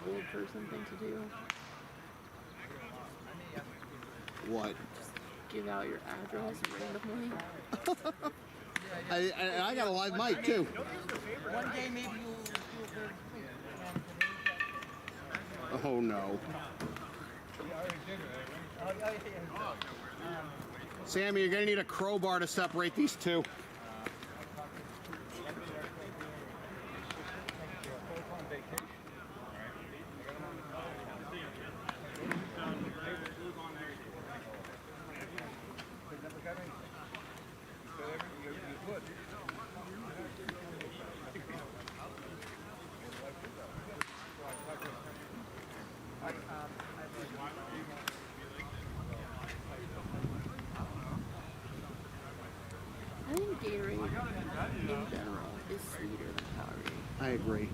old person thing to do? What? Just give out your address randomly. I got a live mic too. One day maybe you'll Oh no. Sammy, you're gonna need a crowbar to separate these two. I think Gatorade in general is sweeter than Powerade. I agree.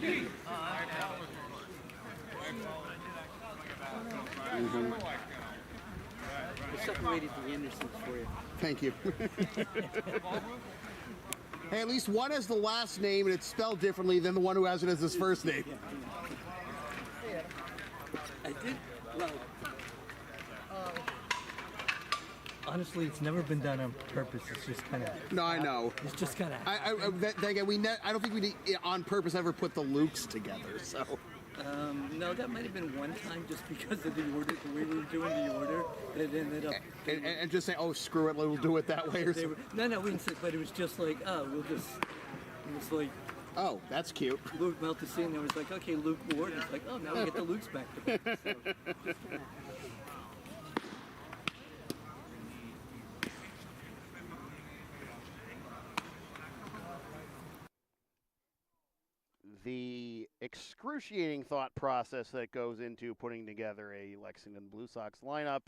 I separated the Andersons for you. Thank you. Hey, at least one has the last name and it's spelled differently than the one who has it as his first name. I did. Well, honestly, it's never been done on purpose. It's just kind of. No, I know. It's just kind of. I don't think we on purpose ever put the Lukes together. So. no, that might have been one time just because of the order, the way we were doing the order. It ended up. And just say, oh, screw it, we'll do it that way or something. No, we didn't say, but it was just like, oh, we'll just. It was like. Oh, that's cute. Luke melted the scene. And I was like, okay, Luke Ward. It's like, oh, now we get the Lukes back to back. So. The excruciating thought process that goes into putting together a Lexington Blue Sox lineup.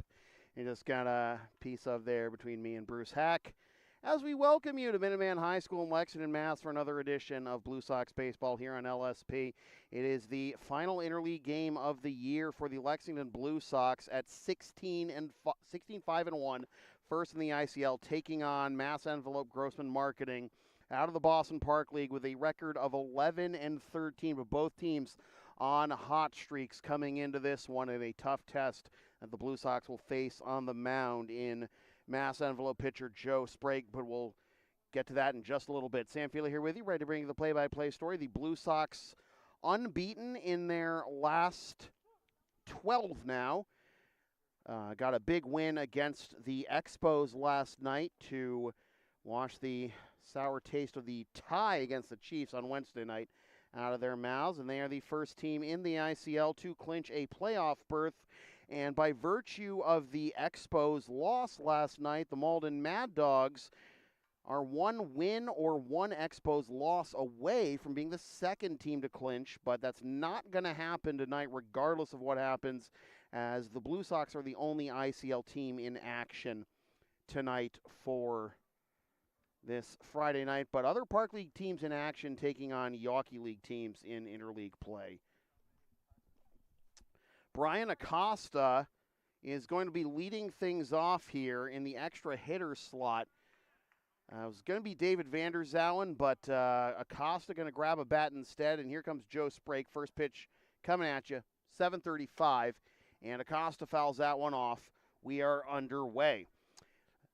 You just got a piece of there between me and Bruce Hack as we welcome you to Minuteman High School in Lexington, Mass. for another edition of Blue Sox baseball here on LSP. It is the final interleague game of the year for the Lexington Blue Sox at 16-5-1, first in the ICL, taking on Mass Envelope Grossman Marketing out of the Boston Park League with a record of 11-13, but both teams on hot streaks coming into this one in a tough test that the Blue Sox will face on the mound in Mass Envelope pitcher Joe Sprague, but we'll get to that in just a little bit. Sam Feely here with you, ready to bring you the play-by-play story. The Blue Sox unbeaten in their last 12 now. Got a big win against the Expos last night to wash the sour taste of the tie against the Chiefs on Wednesday night out of their mouths, and they are the first team in the ICL to clinch a playoff berth. And by virtue of the Expos' loss last night, the Malden Mad Dogs are one win or one Expos loss away from being the second team to clinch, but that's not going to happen tonight regardless of what happens, as the Blue Sox are the only ICL team in action tonight for this Friday night, but other Park League teams in action taking on Yawkey League teams in interleague play. Brian Acosta is going to be leading things off here in the extra hitter slot. It was going to be David Vanderzowen, but Acosta going to grab a bat instead, and here comes Joe Sprague. First pitch coming at you, 7:35, and Acosta fouls that one off. We are underway.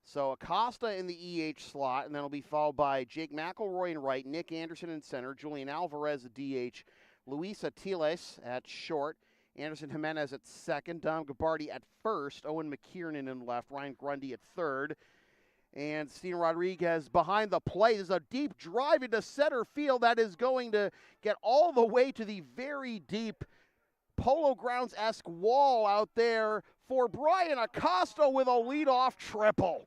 So Acosta in the EH slot, and then it'll be followed by Jake McElroy in right, Nick Anderson in center, Julian Alvarez at DH, Luis Atiles at short, Anderson Jimenez at second, Dom Gabardi at first, Owen McKiernan in left, Ryan Grundy at third, and Steven Rodriguez behind the plate. There's a deep drive into center field that is going to get all the way to the very deep Polo Grounds-esque wall out there for Brian Acosta with a leadoff triple.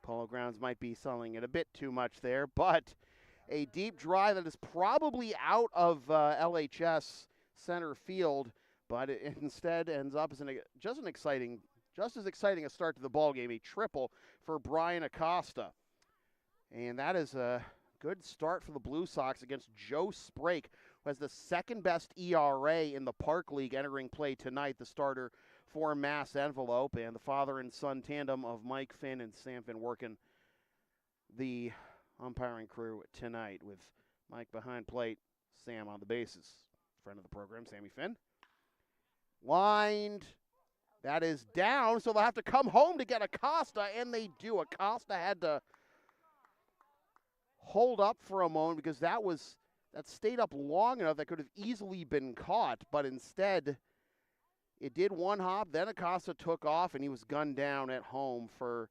Polo Grounds might be selling it a bit too much there, but a deep drive that is probably out of LHS center field, but it instead ends up as just as exciting a start to the ball game, a triple for Brian Acosta. And that is a good start for the Blue Sox against Joe Sprague, who has the second best ERA in the Park League entering play tonight, the starter for Mass Envelope, and the father and son tandem of Mike Finn and Sam Finn working the umpiring crew tonight, with Mike behind plate, Sam on the bases. Friend of the program, Sammy Finn. Lined. That is down, so they'll have to come home to get Acosta, and they do. Acosta had to hold up for a moment because that stayed up long enough that could have easily been caught, but instead it did one hop, then Acosta took off, and he was gunned down at home for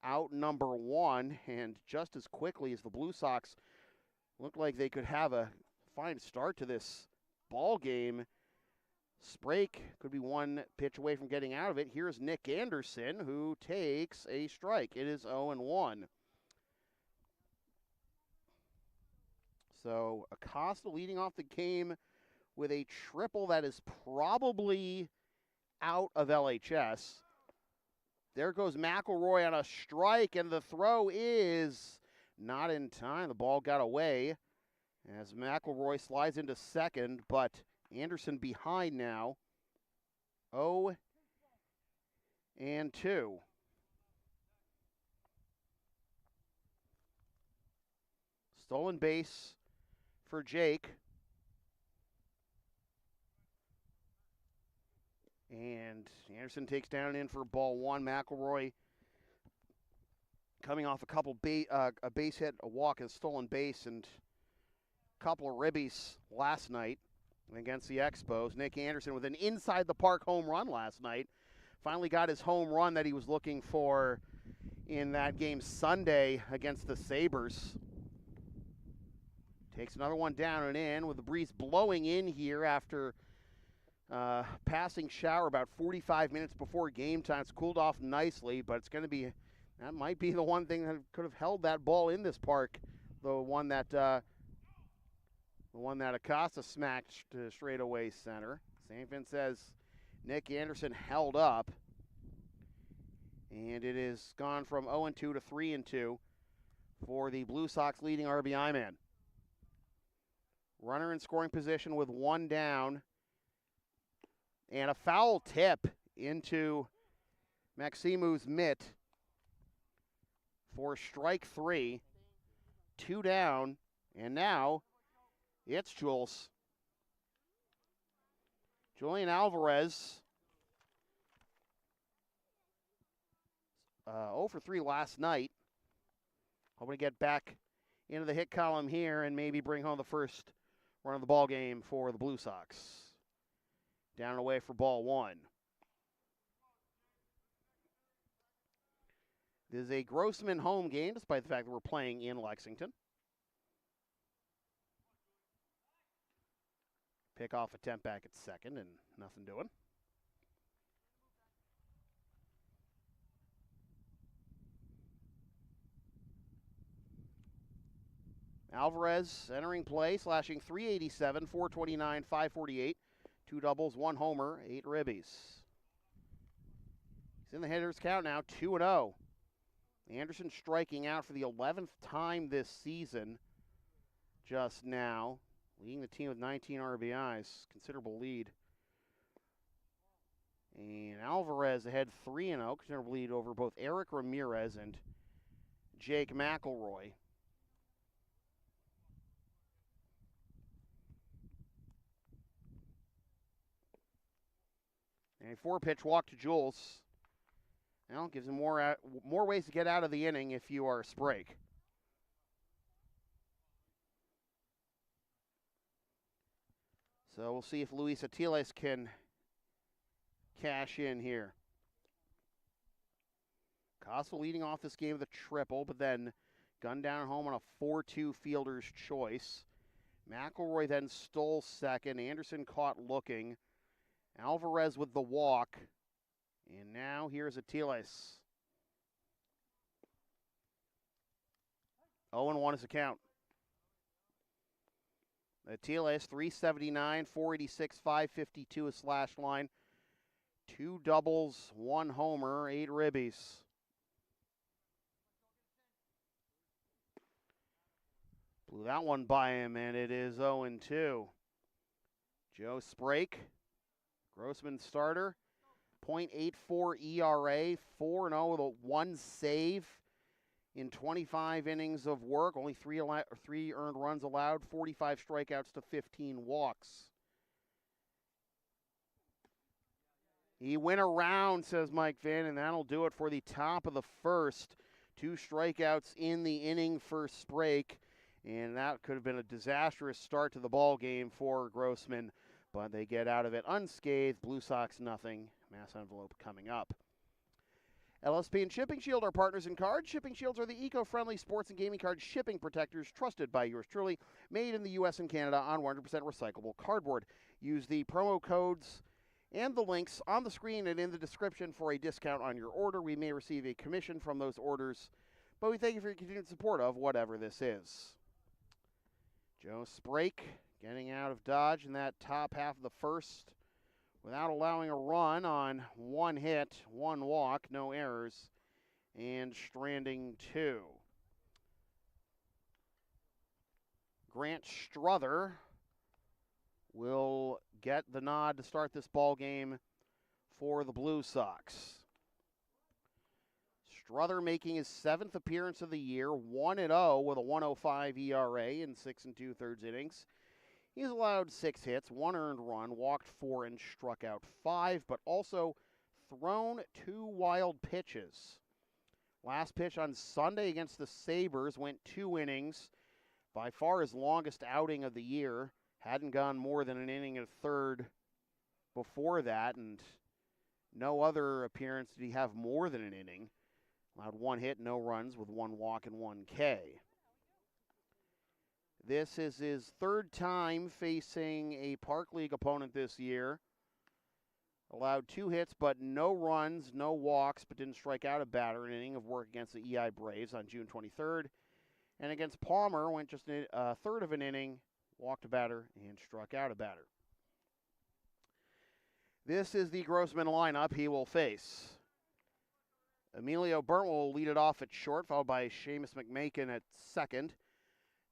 out number one. And just as quickly as the Blue Sox looked like they could have a fine start to this ball game, Sprague could be one pitch away from getting out of it. Here's Nick Anderson, who takes a strike. It is 0-1. So Acosta leading off the game with a triple that is probably out of LHS. There goes McElroy on a strike, and the throw is not in time. The ball got away as McElroy slides into second, but Anderson behind now. 0-2. Stolen base for Jake. And Anderson takes down and in for ball one. McElroy coming off a couple a base hit, a walk, and stolen base, and a couple of ribbies last night against the Expos. Nick Anderson with an inside the park home run last night. Finally got his home run that he was looking for in that game Sunday against the Sabres. Takes another one down and in with the breeze blowing in here after passing shower about 45 minutes before game time. It's cooled off nicely, but it's going to be, that might be the one thing that could have held that ball in this park. The one that Acosta smacked to straightaway center. St. Vince says Nick Anderson held up. And it has gone from 0-2 to 3-2 for the Blue Sox leading RBI man. Runner in scoring position with one down. And a foul tip into Maximu's mitt for strike three. Two down, and now it's Jules. Julian Alvarez, 0 for 3 last night. Hoping to get back into the hit column here and maybe bring home the first run of the ball game for the Blue Sox. Down and away for ball one. This is a Grossman home game, despite the fact that we're playing in Lexington. Pickoff attempt back at second and nothing doing. Alvarez entering play, slashing 387, 429, 548. 2 doubles, 1 homer, 8 ribbies. He's in the hitter's count now, 2-0. Anderson striking out for the 11th time this season just now, leading the team with 19 RBIs, considerable lead. And Alvarez ahead 3-0, considerable lead over both Eric Ramirez and Jake McElroy. And a 4-pitch walk to Jules. Well, gives him more ways to get out of the inning if you are Sprague. So we'll see if Luis Atiles can cash in here. Costa leading off this game with a triple, but then gunned down home on a 4-2 fielder's choice. McElroy then stole second. Anderson caught looking. Alvarez with the walk. And now here's Atiles. 0-1 is the count. Atiles, 379, 486, 552 a slash line. 2 doubles, 1 homer, 8 ribbies. Blew that one by him, and it is 0-2. Joe Sprague, Grossman starter. .84 ERA, 4-0 with a 1 save in 25 innings of work. Only 3 earned runs allowed, 45 strikeouts to 15 walks. He went around, says Mike Vinn, and that'll do it for the top of the first. 2 strikeouts in the inning for Sprague, and that could have been a disastrous start to the ball game for Grossman, but they get out of it unscathed. Blue Sox nothing. Mass envelope coming up. LSP and Shipping Shield are partners in cards. Shipping Shields are the eco-friendly sports and gaming card shipping protectors trusted by yours truly, made in the U.S. and Canada on 100% recyclable cardboard. Use the promo codes and the links on the screen and in the description for a discount on your order. We may receive a commission from those orders, but we thank you for your continued support of whatever this is. Joe Sprague getting out of Dodge in that top half of the first without allowing a run on 1 hit, 1 walk, no errors, and stranding 2. Grant Struther will get the nod to start this ball game for the Blue Sox. Struther making his 7th appearance of the year, 1-0 with a 1.05 ERA in 6 2/3 innings. He's allowed 6 hits, 1 earned run, walked 4, and struck out 5, but also thrown 2 wild pitches. Last pitch on Sunday against the Sabres went 2 innings, by far his longest outing of the year. Hadn't gone more than an inning and a third before that, and no other appearance did he have more than an inning. Allowed 1 hit, no runs, with 1 walk and 1 K. This is his 3rd time facing a Park League opponent this year. Allowed 2 hits, but no runs, no walks, but didn't strike out a batter. An inning of work against the EI Braves on June 23rd. And against Palmer, went just a third of an inning, walked a batter, and struck out a batter. This is the Grossman lineup he will face. Emilio Burnt will lead it off at short, followed by Seamus McMakin at second.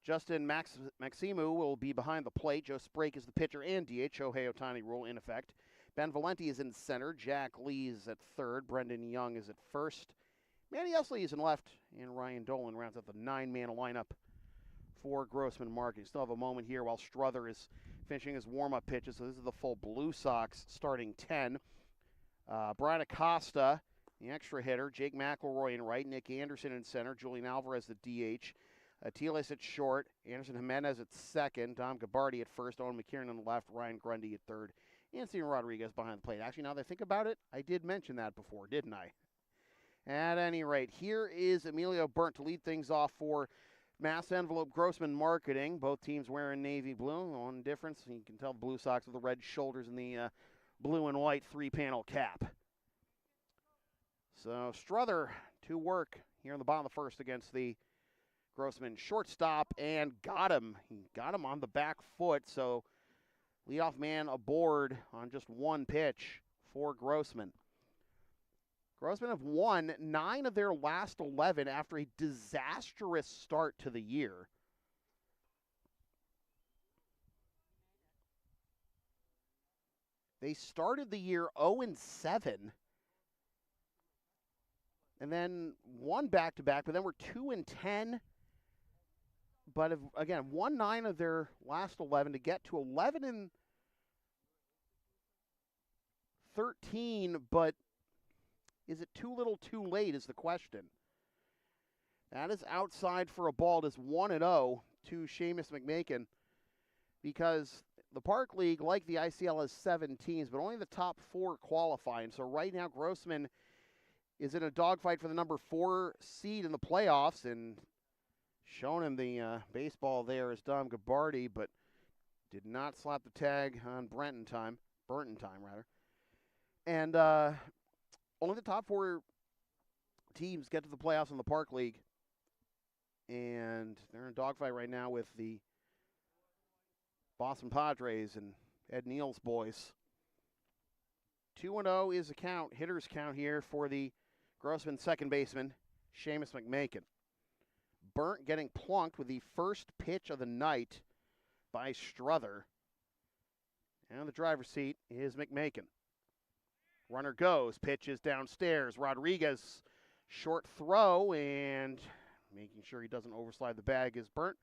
Justin Maximu will be behind the plate. Joe Sprake is the pitcher and DH. Shohei Ohtani rule in effect. Ben Valenti is in center. Jack Lee is at third. Brendan Young is at first. Manny Esley is in left. And Ryan Dolan rounds out the 9-man lineup for Grossman Marketing. Still have a moment here while Struther is finishing his warm-up pitches. So this is the full Blue Sox starting 10. Brian Acosta, the extra hitter. Jake McElroy in right. Nick Anderson in center. Julian Alvarez the DH. Teles at short, Anderson Jimenez at second, Dom Gabardi at first, Owen McKiernan on the left, Ryan Grundy at third, and Steven Rodriguez behind the plate. Actually, now that I think about it, I did mention that before, didn't I? At any rate, here is Emilio Burnt to lead things off for Mass Envelope Grossman Marketing. Both teams wearing navy blue. One difference, you can tell the Blue Sox with the red shoulders and the blue and white 3-panel cap. So Struther to work here in the bottom of the first against the Grossman shortstop, and got him. He got him on the back foot, so leadoff man aboard on just 1 pitch for Grossman. Grossman have won 9 of their last 11 after a disastrous start to the year. They started the year 0-7, and then won back-to-back, but then were 2-10. But have, again, won 9 of their last 11 to get to 11-13, but is it too little too late is the question. That is outside for a ball. It is 1-0 to Seamus McMakin, because the Park League, like the ICL, has 7 teams, but only the top 4 qualify. And so right now Grossman is in a dogfight for the number 4 seed in the playoffs, and showing him the baseball there is Dom Gabardi, but did not slap the tag on Burton time. And only the top 4 teams get to the playoffs in the Park League, and they're in a dogfight right now with the Boston Padres and Ed Neal's boys. 2-0 is the count, hitter's count here for the Grossman second baseman, Seamus McMakin. Burnt getting plunked with the first pitch of the night by Struther. And the driver's seat is McMakin. Runner goes, pitch is downstairs. Rodriguez, short throw, and making sure he doesn't overslide the bag is Burnt.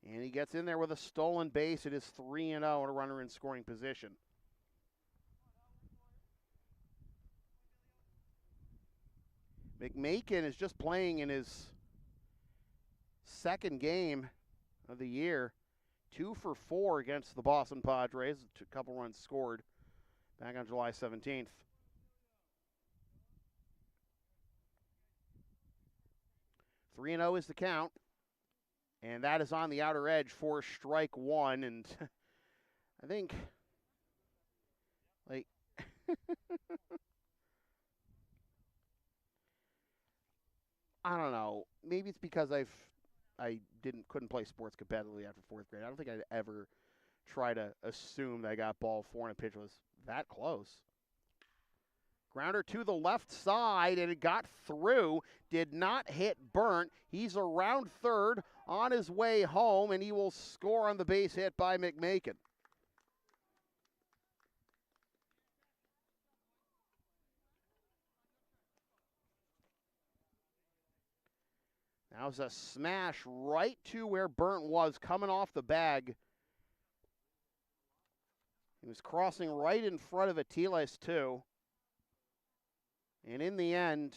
And he gets in there with a stolen base. It is 3-0 and a runner in scoring position. McMakin is just playing in his second game of the year. 2 for 4 against the Boston Padres. A couple runs scored back on July 17th. Three and 0 is the count. And that is on the outer edge for strike 1. And I think, like, I don't know. Maybe it's because I couldn't play sports competitively after 4th grade. I don't think I'd ever try to assume that I got ball 4 and a pitch was that close. Grounder to the left side, and it got through. Did not hit Burnt. He's around third on his way home, and he will score on the base hit by McMakin. That was a smash right to where Burnt was coming off the bag. He was crossing right in front of Atiles, too. And in the end,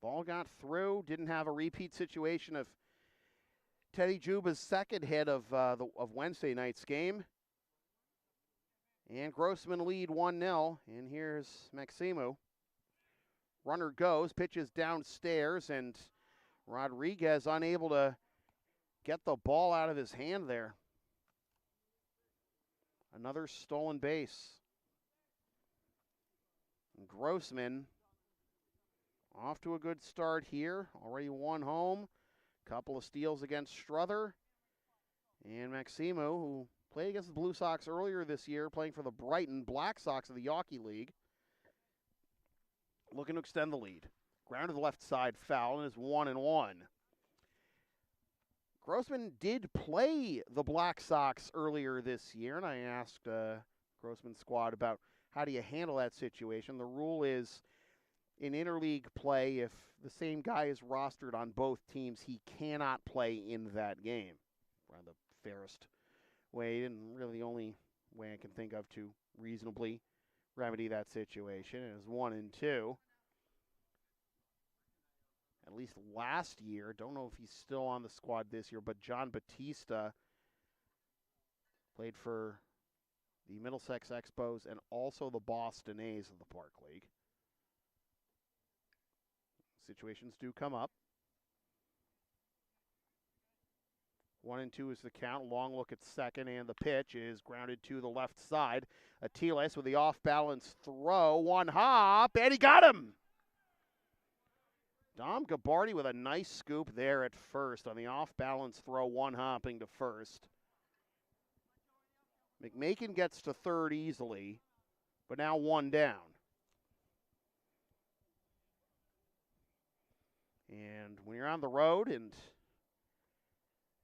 ball got through. Didn't have a repeat situation of Teddy Juba's second hit of Wednesday night's game. And Grossman lead 1-0. And here's Maximu. Runner goes, pitches downstairs, and Rodriguez unable to get the ball out of his hand there. Another stolen base. And Grossman off to a good start here. Already one home. Couple of steals against Struther. And Maximu, who played against the Blue Sox earlier this year, playing for the Brighton Black Sox of the Yawkey League, looking to extend the lead. Ground to the left side, foul, and is 1-1. Grossman did play the Black Sox earlier this year, and I asked Grossman's squad about how do you handle that situation. The rule is in interleague play, if the same guy is rostered on both teams, he cannot play in that game. Probably the fairest way, and really the only way I can think of to reasonably remedy that situation is 1-2. At least last year, don't know if he's still on the squad this year, but John Batista played for the Middlesex Expos and also the Boston A's of the Park League. Situations do come up. 1-2 is the count. Long look at second, and the pitch is grounded to the left side. Atiles with the off-balance throw. One hop, and he got him! Dom Gabardi with a nice scoop there at first on the off-balance throw, one hopping to first. McMakin gets to third easily, but now one down. And when you're on the road and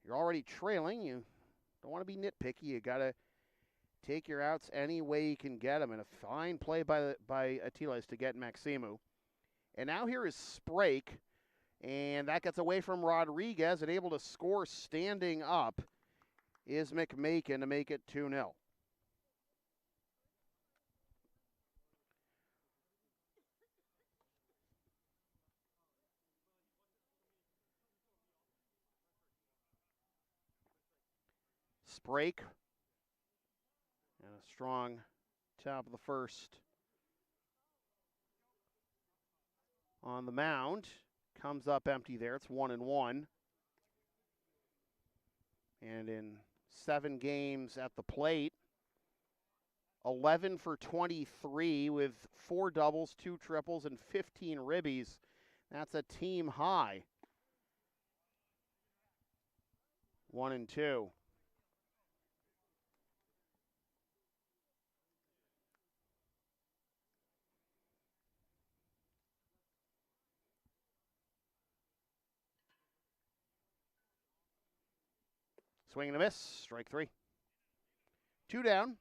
you're already trailing, you don't want to be nitpicky. You got to take your outs any way you can get them. And a fine play by Atiles to get Maximu. And now here is Sprake, and that gets away from Rodriguez, and able to score standing up is McMakin to make it 2-0. Sprake, and a strong top of the first on the mound. Comes up empty there. It's 1-1. And in 7 games at the plate, 11 for 23 with 4 doubles, 2 triples, and 15 ribbies. That's a team high. 1-2. Swing and a miss, strike 3. 2 down.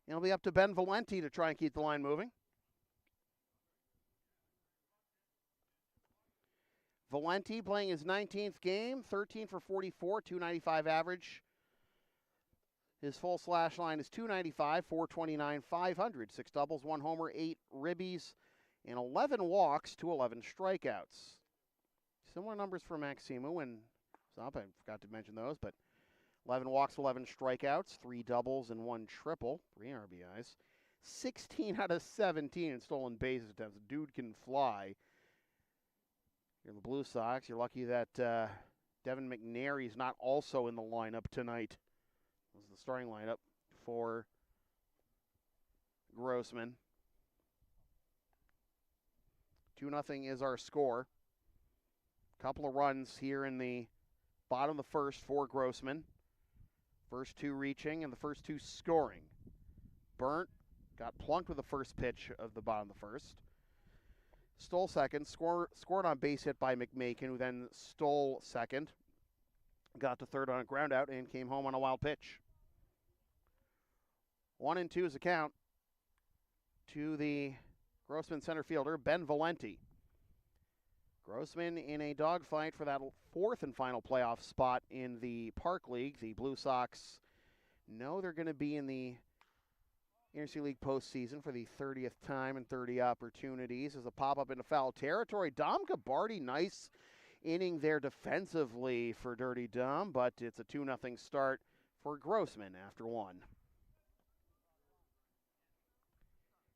It'll be up to Ben Valenti to try and keep the line moving. Valenti playing his 19th game, 13 for 44, 295 average. His full slash line is 295, 429, 500. 6 doubles, 1 homer, 8 ribbies, and 11 walks to 11 strikeouts. Similar numbers for Maximu, and I forgot to mention those, but 11 walks, 11 strikeouts, 3 doubles, and 1 triple, 3 RBIs. 16 out of 17 in stolen base attempts. Dude can fly. You're the Blue Sox. You're lucky that Devin McNary's not also in the lineup tonight. This is the starting lineup for Grossman. 2-0 is our score. Couple of runs here in the bottom of the first for Grossman. First 2 reaching and the first 2 scoring. Burnt got plunked with the first pitch of the bottom of the first. Stole second, scored on base hit by McMakin, who then stole second. Got to third on a ground out and came home on a wild pitch. 1-2 is the count to the Grossman center fielder, Ben Valenti. Grossman in a dogfight for that fourth and final playoff spot in the Park League. The Blue Sox know they're going to be in the Intercity League postseason for the 30th time and 30 opportunities as a pop-up into foul territory. Dom Gabardi, nice inning there defensively for Dirty Dom, but it's a 2-0 start for Grossman after one.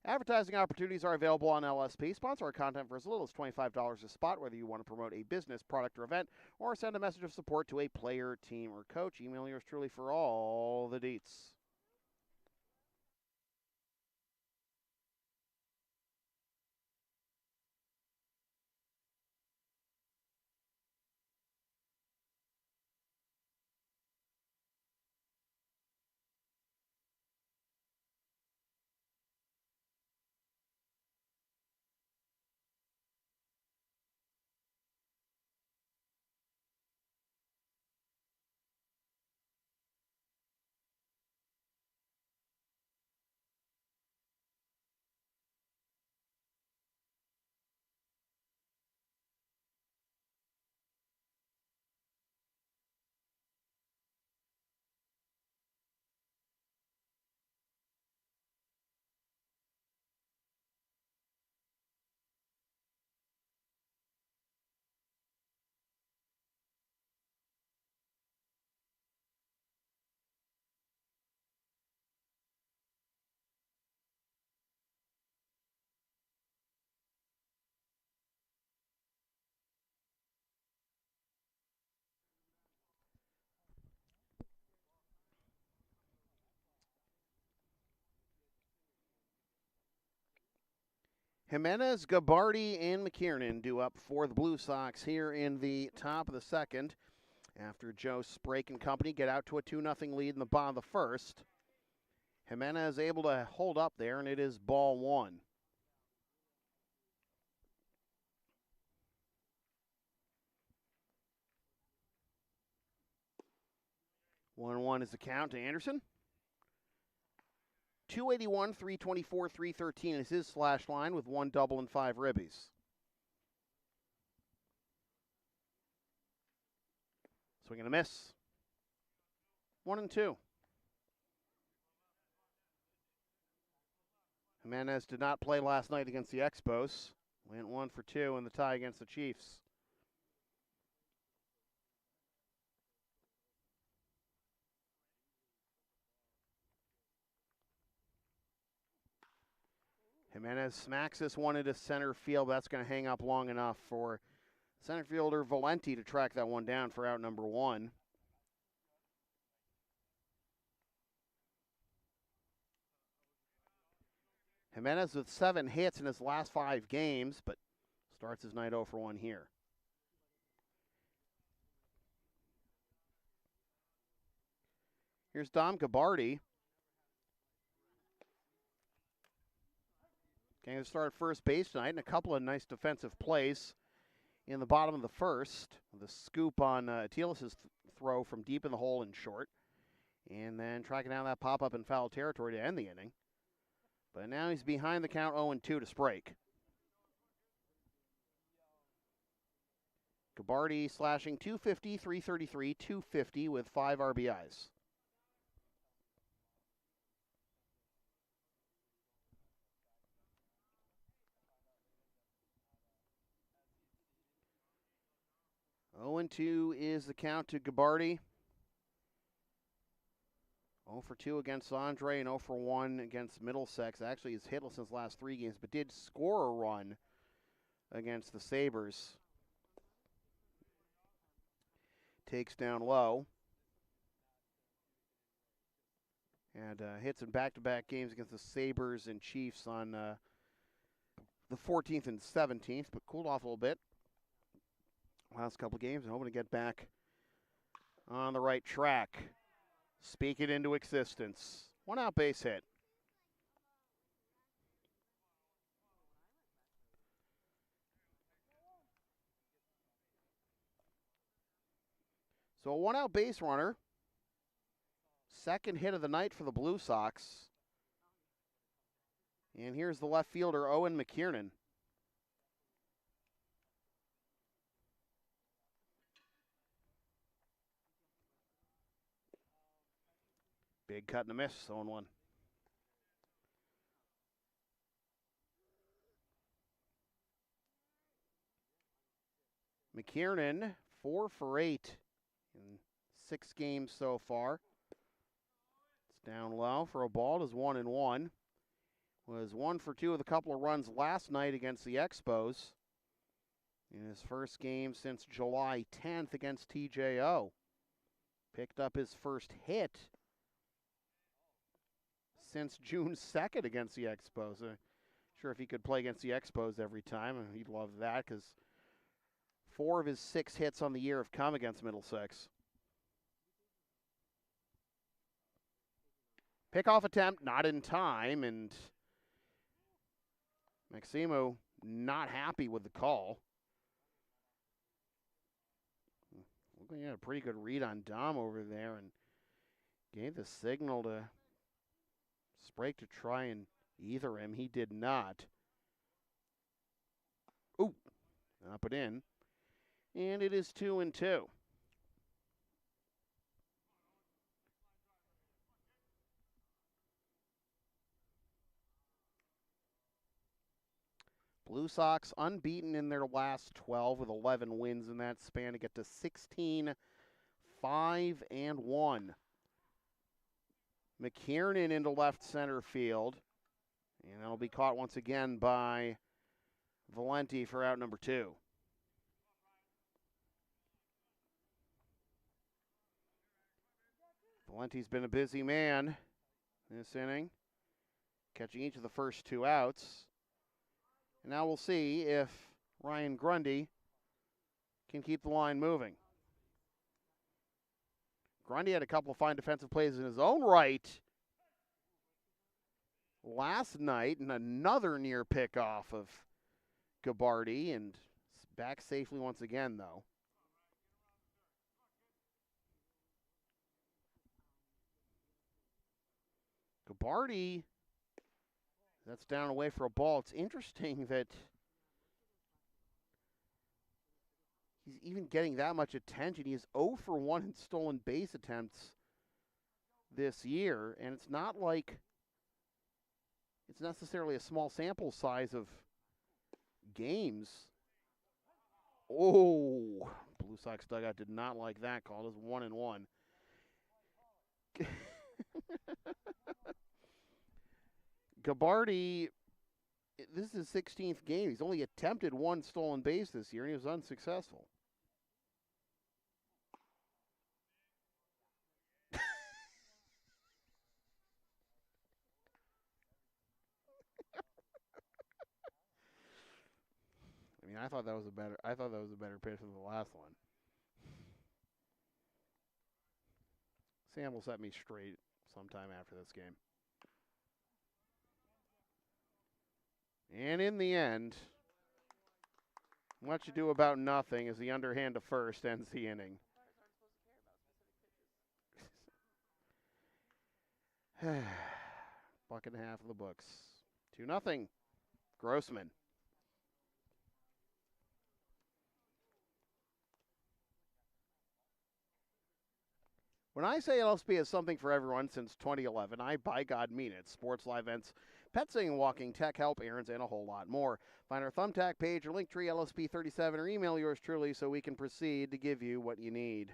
Advertising opportunities are available on LSP. Sponsor our content for as little as $25 a spot, whether you want to promote a business, product, or event, or send a message of support to a player, team, or coach. Email yours truly for all the deets. Jimenez, Gabardi, and McKiernan due up for the Blue Sox here in the top of the second after Joe Sprake and company get out to a 2-0 lead in the bottom of the first. Jimenez able to hold up there, and it is ball one. One is the count to Anderson. 281, 324, 313 is his slash line with one double and five ribbies. Swing and a miss. 1-2. Jimenez did not play last night against the Expos. Went 1 for 2 in the tie against the Chiefs. Jimenez smacks this one into center field. That's going to hang up long enough for center fielder Valenti to track that one down for out number one. Jimenez with 7 hits in his last 5 games, but starts his night 0 for 1 here. Here's Dom Gabardi. Going to start first base tonight, and a couple of nice defensive plays in the bottom of the first. The scoop on Telis's throw from deep in the hole and short. And then tracking down that pop-up in foul territory to end the inning. But now he's behind the count 0-2 to Sprake. Gabardi slashing 250, 333, 250 with 5 RBIs. Oh and 2 is the count to Gabardi. 0 for 2 against Andre and 0 for 1 against Middlesex. Actually, he's hitless in his last 3 games, but did score a run against the Sabres. Takes down low. And hits in back-to-back games against the Sabres and Chiefs on the 14th and 17th, but cooled off a little bit last couple of games and hoping to get back on the right track. Speak it into existence. 1 out base hit. So a one-out base runner. Second hit of the night for the Blue Sox. And here's the left fielder, Owen McKiernan. Big cut and a miss, 0-1. McKiernan, 4 for 8 in 6 games so far. It's down low for a ball. It is 1-1. Was 1 for 2 with a couple of runs last night against the Expos in his first game since July 10th against TJO. Picked up his first hit since June 2nd against the Expos. Sure, if he could play against the Expos every time, he'd love that, because 4 of his 6 hits on the year have come against Middlesex. Pickoff attempt, not in time, and Maximo not happy with the call. Looking at a pretty good read on Dom over there and gave the signal to Sprague to try and either him. He did not. Ooh, up and in. And it is 2-2. Blue Sox unbeaten in their last 12 with 11 wins in that span to get to 16-5-1. McKiernan into left center field. And that'll be caught once again by Valenti for out number 2. Valenti's been a busy man this inning, catching each of the first 2 outs. And now we'll see if Ryan Grundy can keep the line moving. Grundy had a couple of fine defensive plays in his own right last night, and another near pickoff of Gabardi, and back safely once again, though. Gabardi, that's down away for a ball. It's interesting that he's even getting that much attention. He is 0 for 1 in stolen base attempts this year, and it's not like it's necessarily a small sample size of games. Oh, Blue Sox dugout did not like that call. It was 1-1. Gabardi, this is his 16th game. He's only attempted 1 stolen base this year, and he was unsuccessful. I mean, I thought that was a better pitch than the last one. Sam will set me straight sometime after this game. And in the end, much ado about nothing as the underhand to first ends the inning. Buck and a half of the books. 2-0. Grossman. When I say LSP is something for everyone since 2011, I by God mean it. Sports, live events, pet sitting, walking, tech help, errands, and a whole lot more. Find our Thumbtack page or Linktree LSP37 or email yours truly so we can proceed to give you what you need.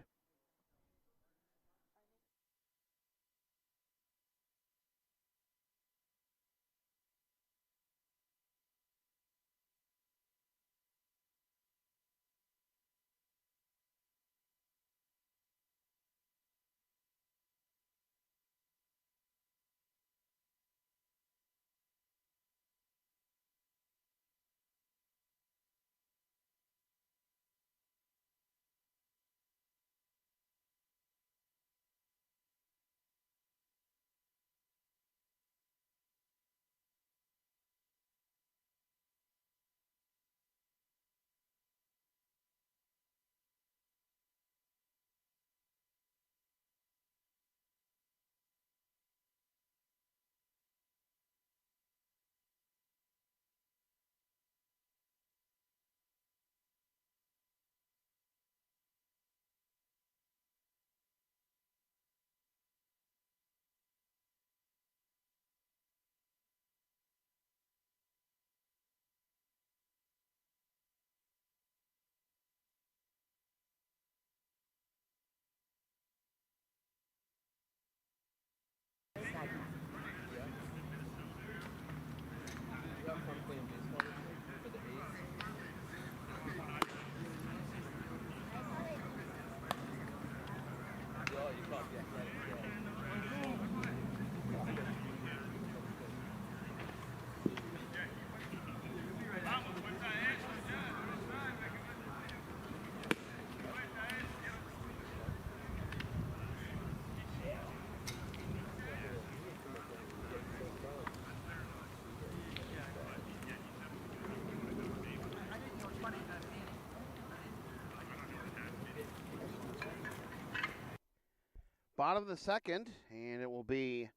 bottom of the second, and it will be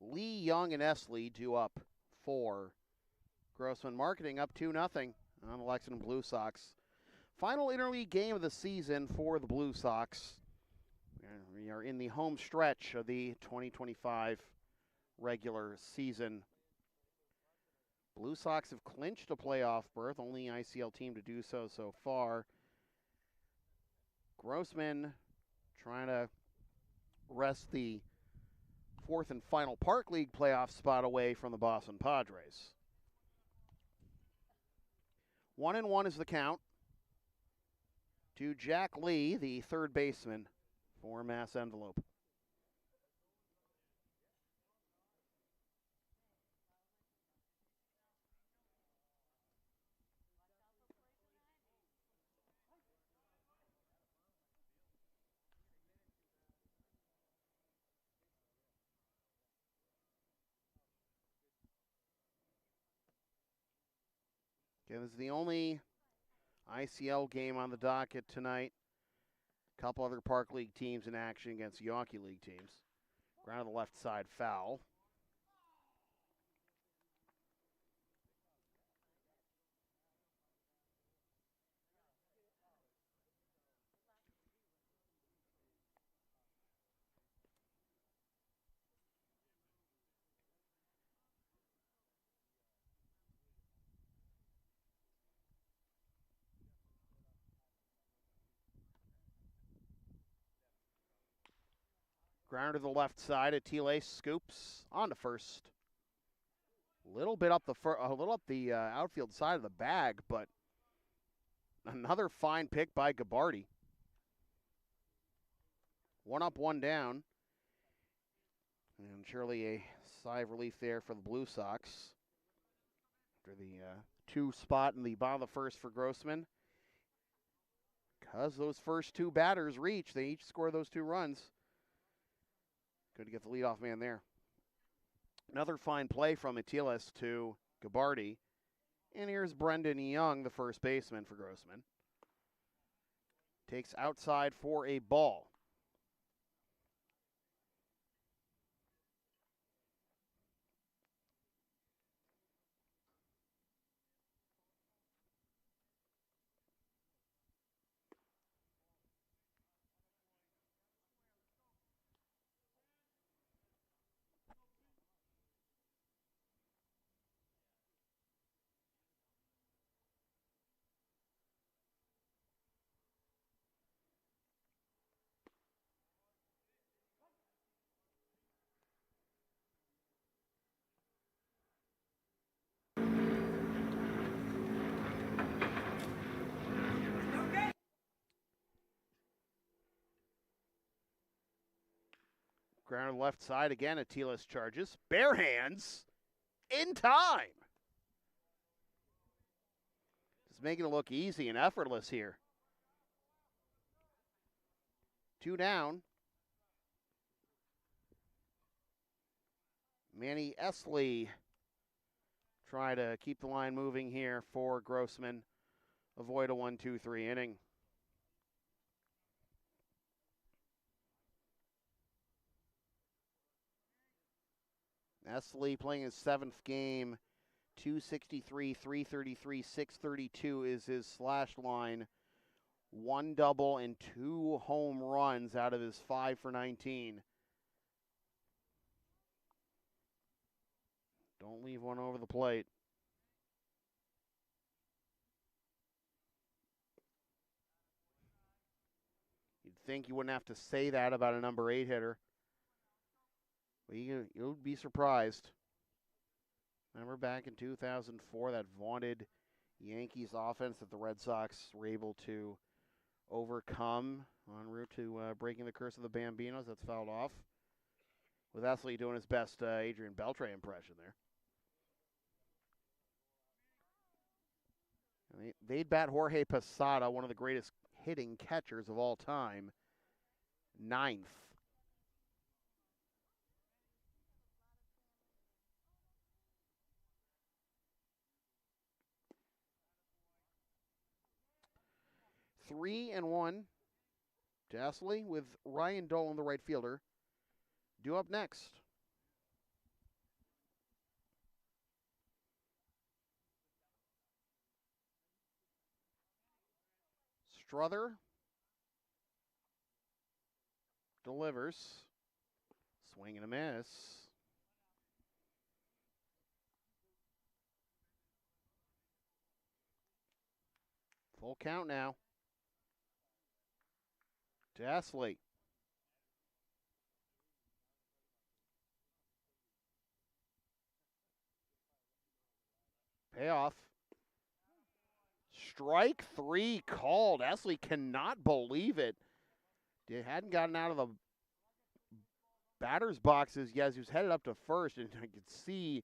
Lee, Young, and Esley due up for Grossman Marketing, up 2-0 on the Lexington Blue Sox. Final interleague game of the season for the Blue Sox. We are in the home stretch of the 2025 regular season. Blue Sox have clinched a playoff berth, only ICL team to do so far. Grossman trying to wrest the fourth and final Park League playoff spot away from the Boston Padres. 1-1 is the count to Jack Lee, the third baseman for Mass Envelope. Okay, this is the only ICL game on the docket tonight. A couple other Park League teams in action against Yawkey League teams. Ground to the left side, foul. Ground to the left side, Atile scoops onto first. A little up the outfield side of the bag, but another fine pick by Gabardi. One up, one down. And surely a sigh of relief there for the Blue Sox. After the two spot in the bottom of the first for Grossman. Because those first two batters reach, they each score those two runs. Good to get the leadoff man there. Another fine play from Atiles to Gabardi. And here's Brendan Young, the first baseman for Grossman. Takes outside for a ball. Ground to the left side again, Atiles charges. Bare hands in time. Just making it look easy and effortless here. Two down. Manny Esley try to keep the line moving here for Grossman. Avoid a 1-2-3 inning. Esley playing his seventh game. 263, 333, 632 is his slash line. 1 double and 2 home runs out of his 5 for 19. Don't leave one over the plate. You'd think you wouldn't have to say that about a number 8 hitter. But you'll be surprised. Remember back in 2004, that vaunted Yankees offense that the Red Sox were able to overcome en route to breaking the curse of the Bambinos. That's fouled off. With Esley doing his best Adrian Beltre impression there. They'd bat Jorge Posada, one of the greatest hitting catchers of all time, 9th. Three and one to Esley with Ryan Dolan, the right fielder, due up next. Struther delivers. Swing and a miss. Full count now. Desley. Payoff. Strike 3 called. Esley cannot believe it. He hadn't gotten out of the batter's boxes yet. He was headed up to first, and I could see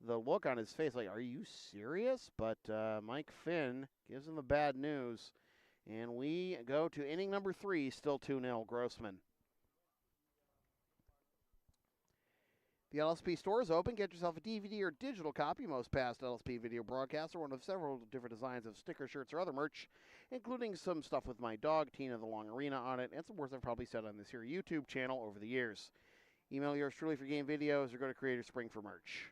the look on his face like, are you serious? But Mike Finn gives him the bad news. And we go to inning number 3, still 2-0 Grossman. The LSP store is open. Get yourself a DVD or digital copy. Most past LSP video broadcasts are one of several different designs of sticker shirts or other merch, including some stuff with my dog, Tina the Long Arena, on it, and some words I've probably said on this here YouTube channel over the years. Email yours truly for game videos or go to Creator Spring for merch.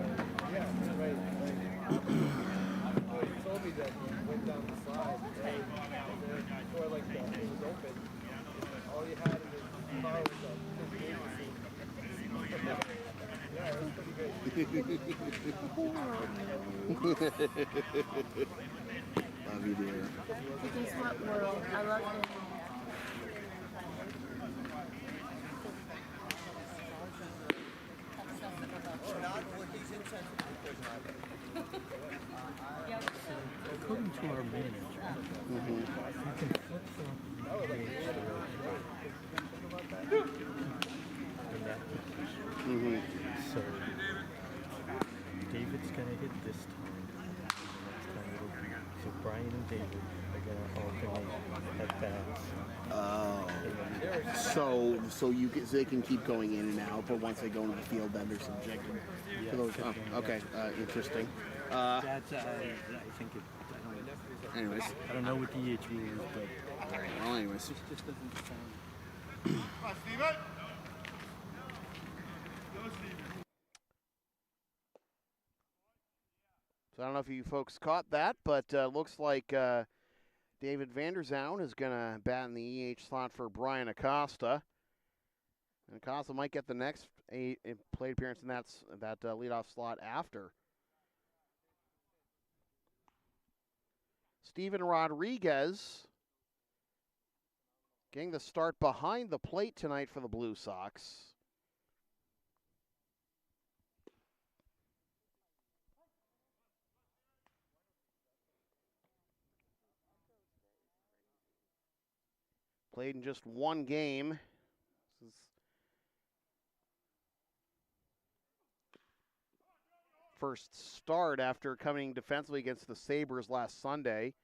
Yeah, right. He told me that he went down the slide and before like it was open, all you had in his car was a big seat. Yeah, it was pretty good. Love you, dear. Because what world? I love him. According to our manager, you can flip flop the game in that position. So David's gonna hit this time. And the next time it'll be so Brian and David are gonna alternate at bats. So they can keep going in and out, but once they go into the field, then they're subjected to those. Oh, okay, interesting. That's I think it. Anyways, I don't know what the EH rule is, but all right. Well, anyways, it just doesn't sound. So I don't know if you folks caught that, but looks like David Vanderzoun is going to bat in the EH slot for Brian Acosta. And Acosta might get the next plate appearance in that leadoff slot after. Steven Rodriguez getting the start behind the plate tonight for the Blue Sox. Played in just one game. This is first start after coming defensively against the Sabres last Sunday.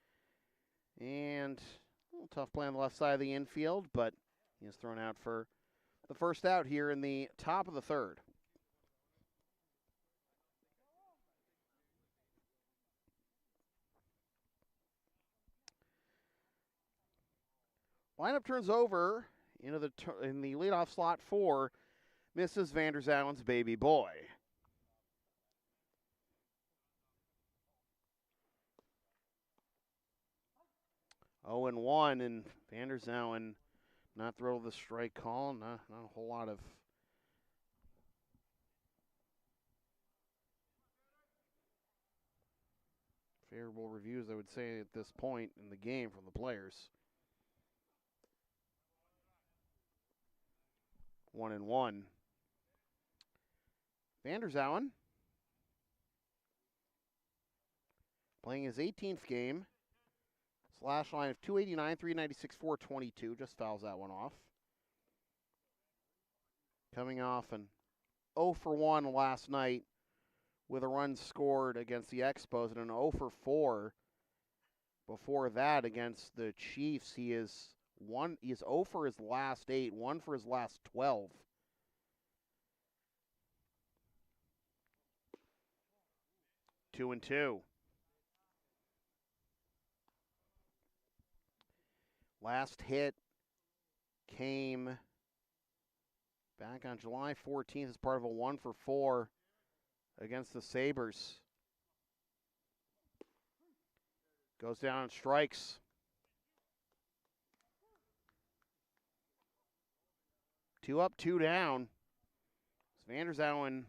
And a little tough play on the left side of the infield, but he is thrown out for the first out here in the top of the third. Lineup turns over in the leadoff slot for Mrs. Vanderzoun's baby boy. Oh, and 1, and Vanderzoun not throw the strike call. Not a whole lot of favorable reviews, I would say, at this point in the game from the players. 1 and 1. Vanderzoun playing his 18th game. Slash line of 289, 396, 422. Just fouls that one off. Coming off an 0 for 1 last night with a run scored against the Expos and an 0 for 4 before that against the Chiefs. He is 0 for his last 8, 1 for his last 12. Two and 2. Last hit came back on July 14th as part of a 1-for-4 against the Sabres. Goes down and strikes. 2 up, 2 down. Van der Zowen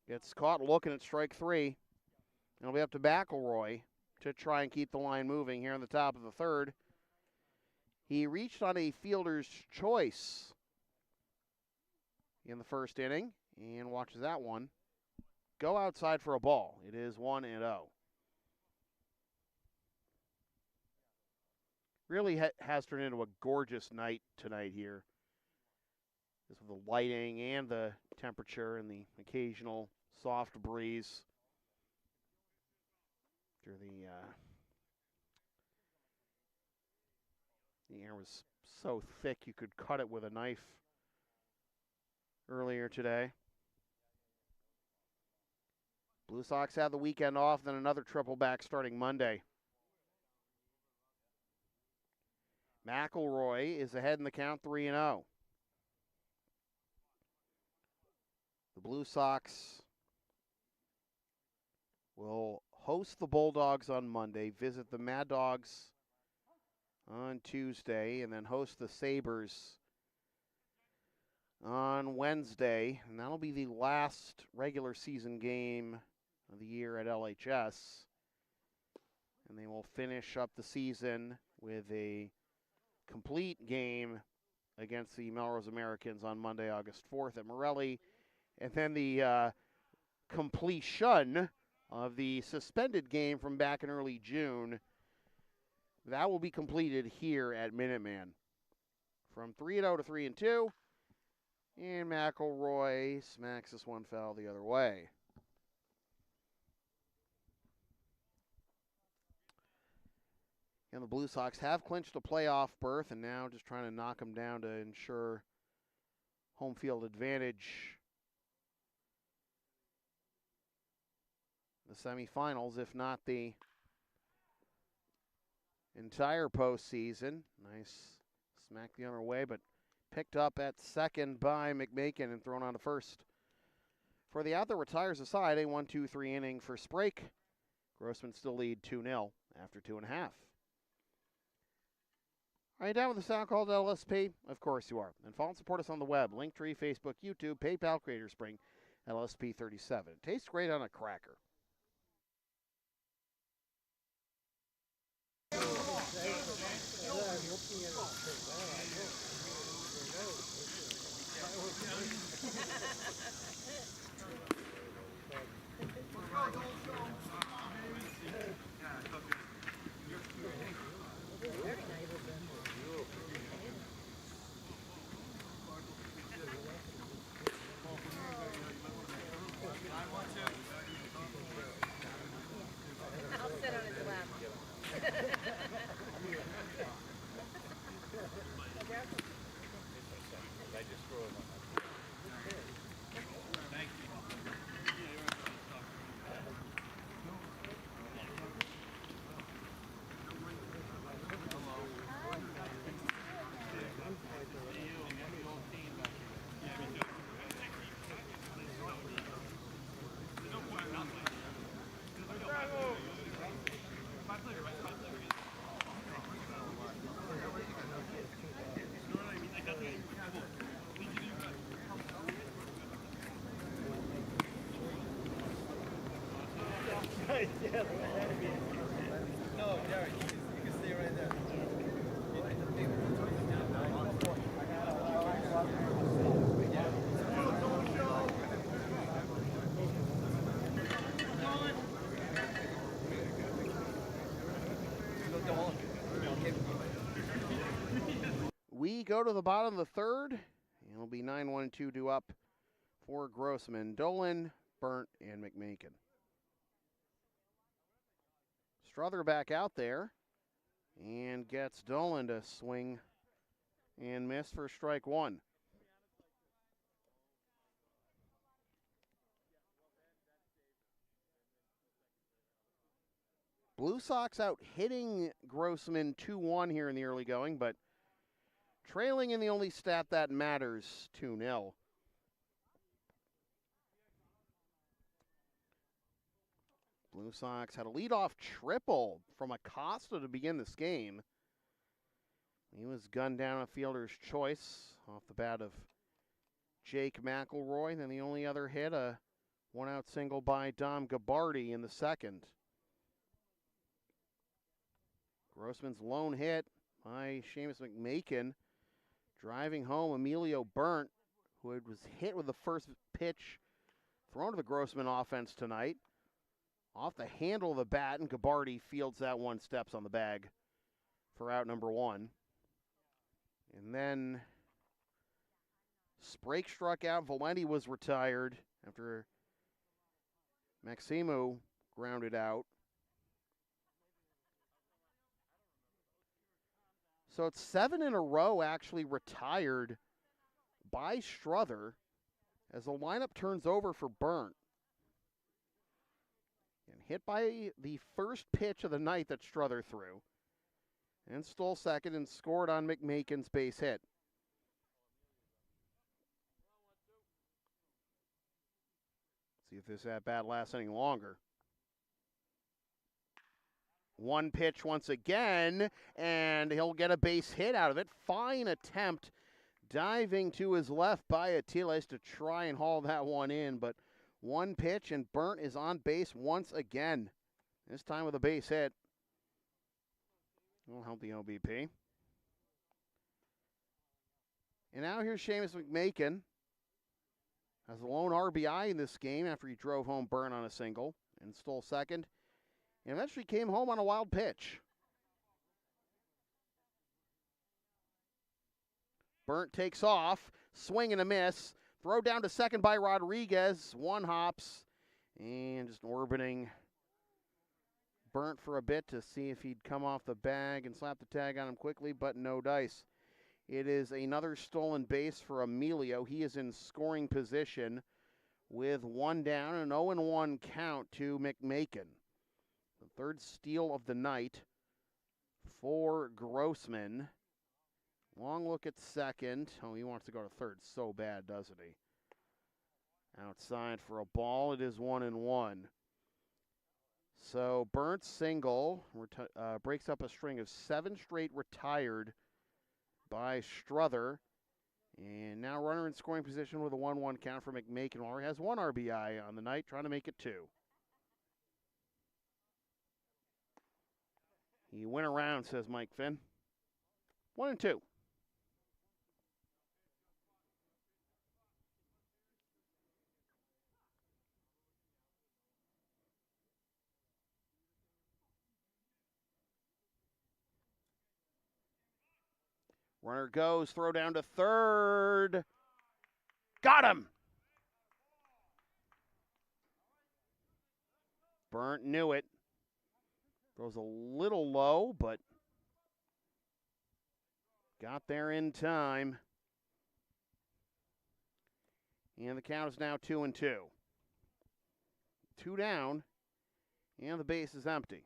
gets caught looking at strike 3. It'll be up to McElroy to try and keep the line moving here in the top of the third. He reached on a fielder's choice in the first inning and watches that one go outside for a ball. It is 1-0. Really has turned into a gorgeous night tonight here. Just with the lighting and the temperature and the occasional soft breeze. After the air was so thick you could cut it with a knife earlier today. Blue Sox have the weekend off, then another triple back starting Monday. McElroy is ahead in the count 3-0. The Blue Sox will host the Bulldogs on Monday, visit the Mad Dogs on Tuesday, and then host the Sabres on Wednesday. And that'll be the last regular season game of the year at LHS. And they will finish up the season with a complete game against the Melrose Americans on Monday, August 4th at Morelli. And then the completion of the suspended game from back in early June, that will be completed here at Minuteman. From 3-0 to 3-2, and McElroy smacks this one foul the other way. And the Blue Sox have clinched a playoff berth and now just trying to knock them down to ensure home field advantage in the semifinals, if not the entire postseason. Nice smack the other way, but picked up at second by McMakin and thrown on to first. For the out that retires the side, a 1-2-3 inning for Sprake. Grossman still lead 2-0 after 2.5. Are you down with the sound called LSP? Of course you are. And follow and support us on the web. Linktree, Facebook, YouTube, PayPal, Creator Spring, LSP37. It tastes great on a cracker. I'll sit on his lap. No, Derek, you can stay right there. We go to the bottom of the third, and it'll be 9-1-2 due up for Grossman, Dolan, Burnt, and McMakin. Strother back out there and gets Dolan to swing and miss for strike one. Blue Sox out hitting Grossman 2-1 here in the early going, but trailing in the only stat that matters, 2-0. Blue Sox had a leadoff triple from Acosta to begin this game. He was gunned down a fielder's choice off the bat of Jake McElroy. Then the only other hit, a one-out single by Dom Gabardi in the second. Grossman's lone hit by Seamus McMakin, driving home Emilio Burnt, who was hit with the first pitch thrown to the Grossman offense tonight. Off the handle of the bat, and Gabardi fields that one, steps on the bag for out number 1. And then Sprake struck out. Valenti was retired after Maximo grounded out. So it's 7 in a row actually retired by Struther as the lineup turns over for Burnt. And hit by the first pitch of the night that Struther threw. And stole second and scored on McMakin's base hit. See if this at-bat lasts any longer. One pitch once again, and he'll get a base hit out of it. Fine attempt, diving to his left by Atiles to try and haul that one in, but one pitch and Burnt is on base once again, this time with a base hit. Will help the OBP. And now here's Seamus McMakin as the lone RBI in this game after he drove home Burnt on a single and stole second. And eventually came home on a wild pitch. Burnt takes off, swing and a miss. Throw down to second by Rodriguez. One hops and just orbiting Burnt for a bit to see if he'd come off the bag and slap the tag on him quickly, but no dice. It is another stolen base for Emilio. He is in scoring position with one down, an 0-1 count to McMakin. The third steal of the night for Grossman. Long look at second. Oh, he wants to go to third so bad, doesn't he? Outside for a ball. It is 1-1. So Burnt's single breaks up a string of 7 straight retired by Struther. And now runner in scoring position with a 1-1 count for McMakin. While he has 1 RBI on the night, trying to make it 2. He went around, says Mike Finn. 1-2. Runner goes, throw down to third. Got him! Burnt knew it. Throws a little low, but got there in time. And the count is now 2-2. 2 down, and the base is empty.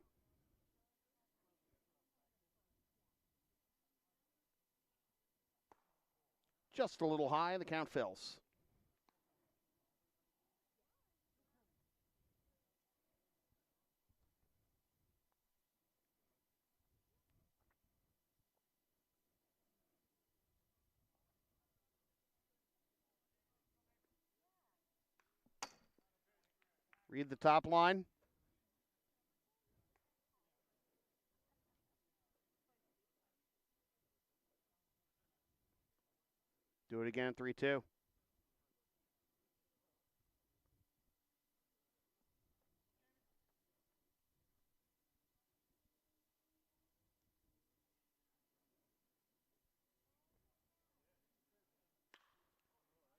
Just a little high, the count fills. Read the top line. Do it again, 3-2.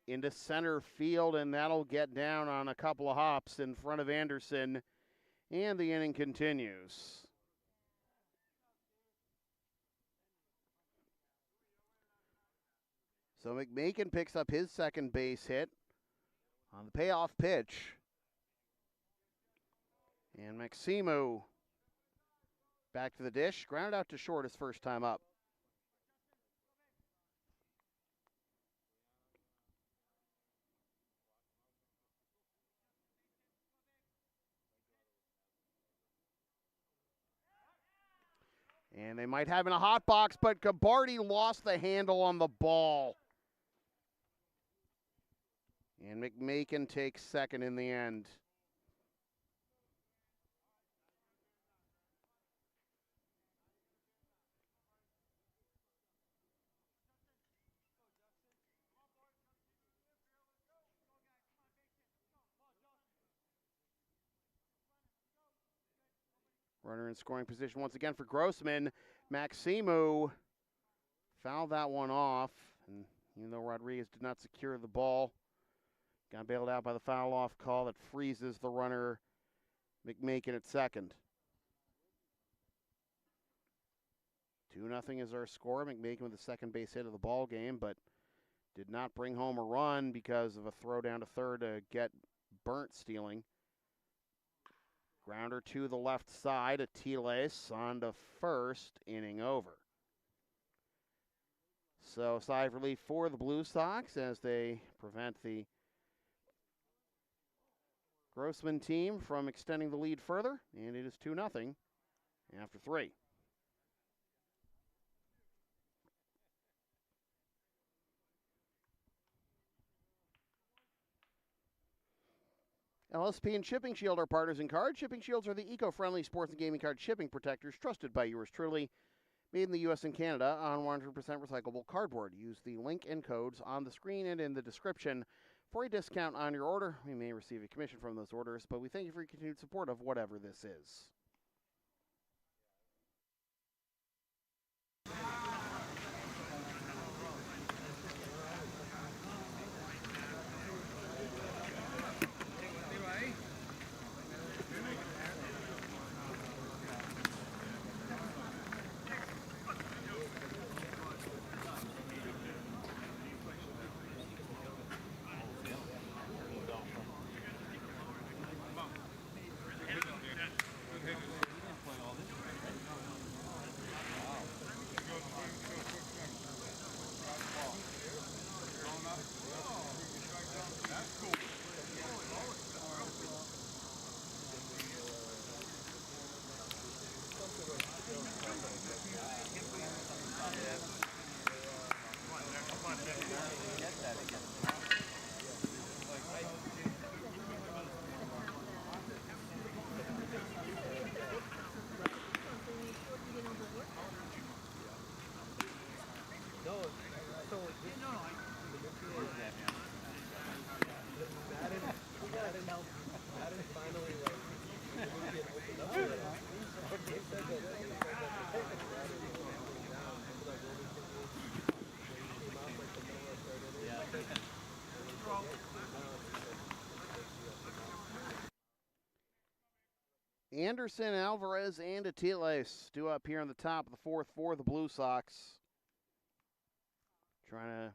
Into center field, and that'll get down on a couple of hops in front of Anderson, and the inning continues. So McMakin picks up his second base hit on the payoff pitch. And Maximo Back to the dish. Grounded out to short his first time up. And they might have in a hot box, but Gabardi lost the handle on the ball. And McMakin takes second in the end. Runner in scoring position once again for Grossman. Maximu fouled that one off. And even though Rodriguez did not secure the ball, got bailed out by the foul off call that freezes the runner McMakin at second. 2-0 is our score. McMakin with the second base hit of the ball game, but did not bring home a run because of a throw down to third to get Burnt stealing. Grounder to the left side. Atiles on to first, inning over. So sigh of relief for the Blue Sox as they prevent the Grossman team from extending the lead further, and it is 2-0 after 3. LSP and Shipping Shield are partners in card. Shipping Shields are the eco-friendly sports and gaming card shipping protectors trusted by yours truly. Made in the U.S. and Canada on 100% recyclable cardboard. Use the link and codes on the screen and in the description for a discount on your order. We may receive a commission from those orders, but we thank you for your continued support of whatever this is. Anderson, Alvarez, and Atiles due up here on the top of the fourth for the Blue Sox. Trying to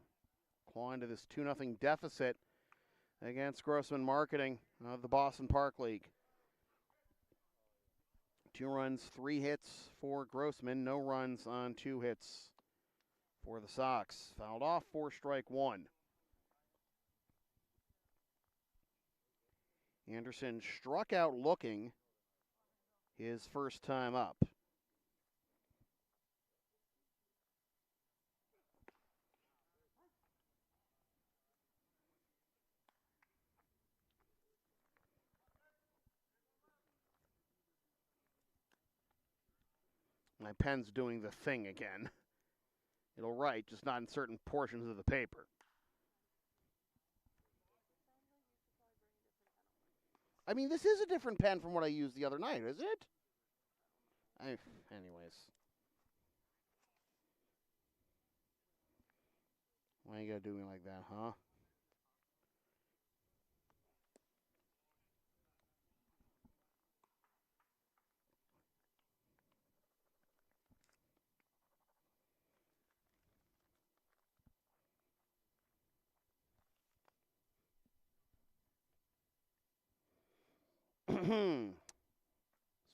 claw into this 2-0 deficit against Grossman Marketing of the Boston Park League. 2 runs, 3 hits for Grossman. No runs on 2 hits for the Sox. Fouled off for strike 1. Anderson struck out looking his first time up. My pen's doing the thing again. It'll write, just not in certain portions of the paper. I mean, this is a different pen from what I used the other night, is it? Anyways. Why you gotta do me like that, huh?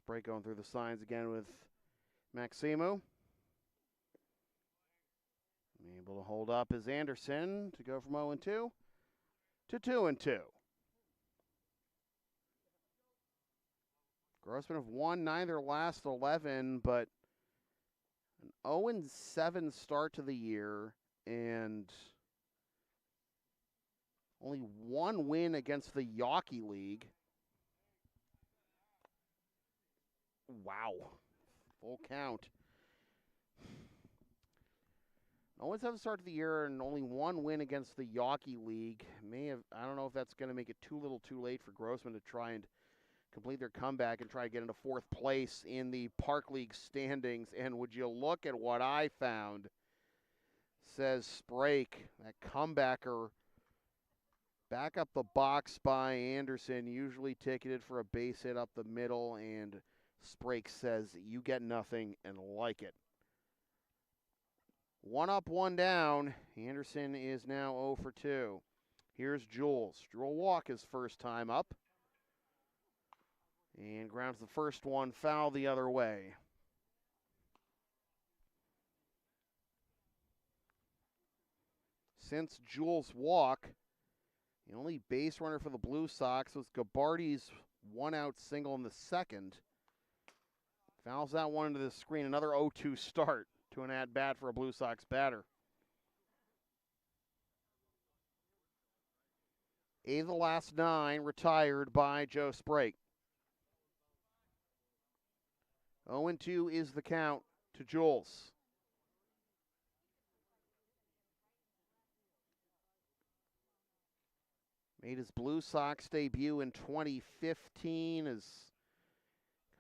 Spray going through the signs again with Maximu. Able to hold up is Anderson to go from 0-2 to 2-2. Grossman have won 9 of their last 11, but an 0-7 start to the year and only one win against the Yawkey League. Wow. Full count. 0-7 start to the year and only one win against the Yawkey League. I don't know if that's going to make it too little too late for Grossman to try and complete their comeback and try to get into 4th place in the Park League standings. And would you look at what I found? Says Sprake, that comebacker, back up the box by Anderson, usually ticketed for a base hit up the middle, and Sprake says, you get nothing and like it. 1 up, 1 down. Anderson is now 0 for 2. Here's Jules. Drew a walk his first time up. And grounds the first one foul the other way. Since Jules' walk, the only base runner for the Blue Sox was Gabarty's 1-out single in the second. Fouls that one into the screen. Another 0-2 start to an at-bat for a Blue Sox batter. 8 of the last 9 retired by Joe Sprake. 0-2 is the count to Jules. Made his Blue Sox debut in 2015 as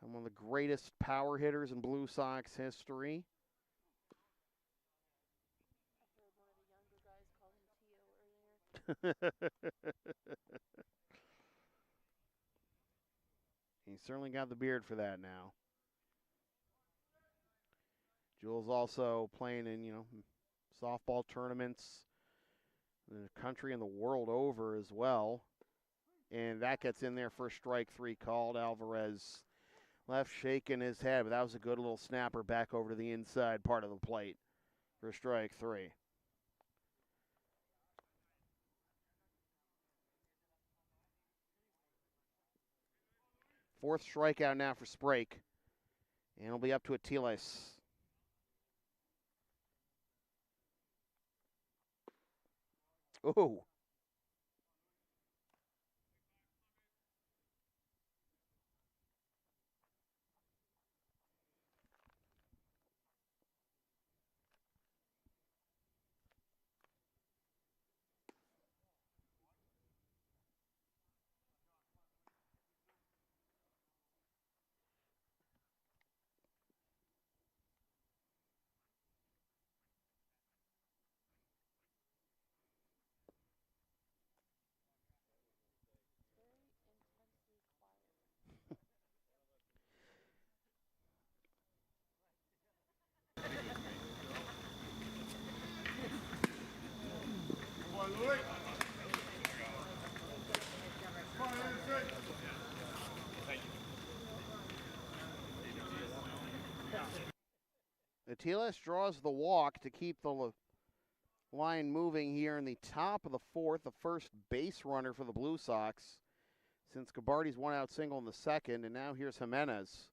one of the greatest power hitters in Blue Sox history. He certainly got the beard for that now. Jules also playing in, softball tournaments in the country and the world over as well. And that gets in there for strike 3 called. Alvarez left shaking his head, but that was a good little snapper back over to the inside part of the plate for strike 3. Fourth strikeout now for Sprake. And it'll be up to Atiles. Ooh. Atiles draws the walk to keep the line moving here in the top of the 4th, the first base runner for the Blue Sox since Gabarty's 1-out single in the second, and now here's Jimenez.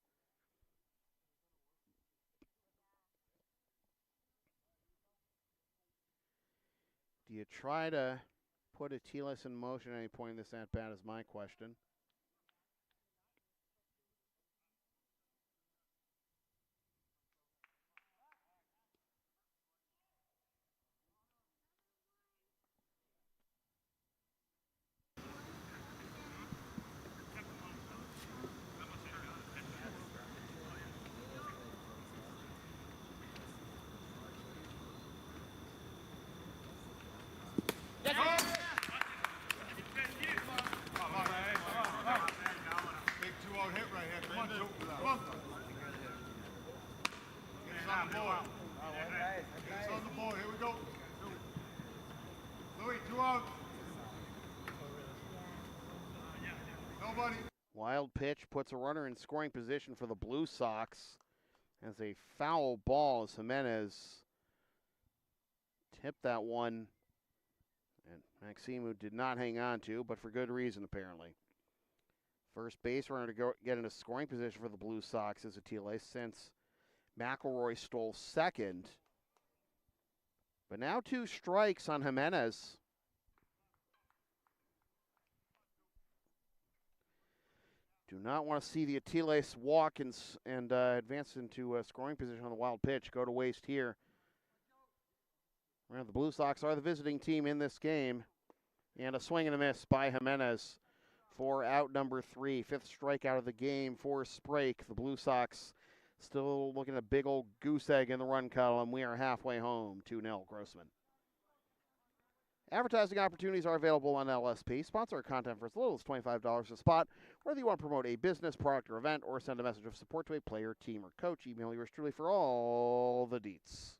Do you try to put Atiles in motion at any point in this at-bat is my question. Wild pitch puts a runner in scoring position for the Blue Sox as a foul ball as Jimenez tipped that one. And Maximu did not hang on to, but for good reason, apparently. First base runner to get into scoring position for the Blue Sox is Atile since McElroy stole second. But now 2 strikes on Jimenez. Do not want to see the Atiles walk and advance into scoring position on the wild pitch. Go to waste here. Well, the Blue Sox are the visiting team in this game. And a swing and a miss by Jimenez for out number 3. 5th strikeout of the game for Sprake. The Blue Sox still looking at a big old goose egg in the run column. We are halfway home, 2-0 Grossman. Advertising opportunities are available on LSP. Sponsor our content for as little as $25 a spot. Whether you want to promote a business, product, or event, or send a message of support to a player, team, or coach, email yours truly for all the deets.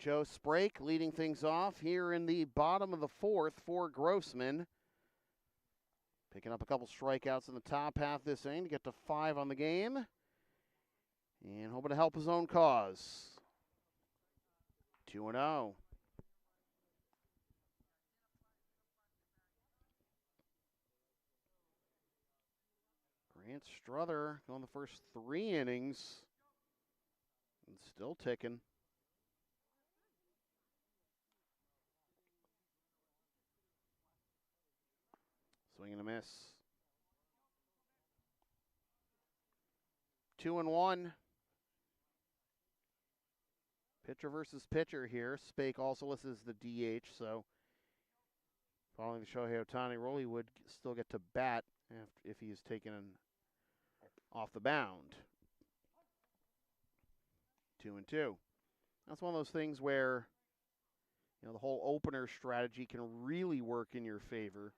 Joe Sprake leading things off here in the bottom of the 4th for Grossman. Picking up a couple strikeouts in the top half of this inning to get to 5 on the game. And hoping to help his own cause. 2-0. Grant Struther going the first 3 innings. And still ticking. Swing and a miss. 2-1. Pitcher versus pitcher here. Spake also listed as the DH, so following the Shohei Ohtani rule, he would still get to bat if he is taken off the mound. 2-2. That's one of those things where, you know, the whole opener strategy can really work in your favor.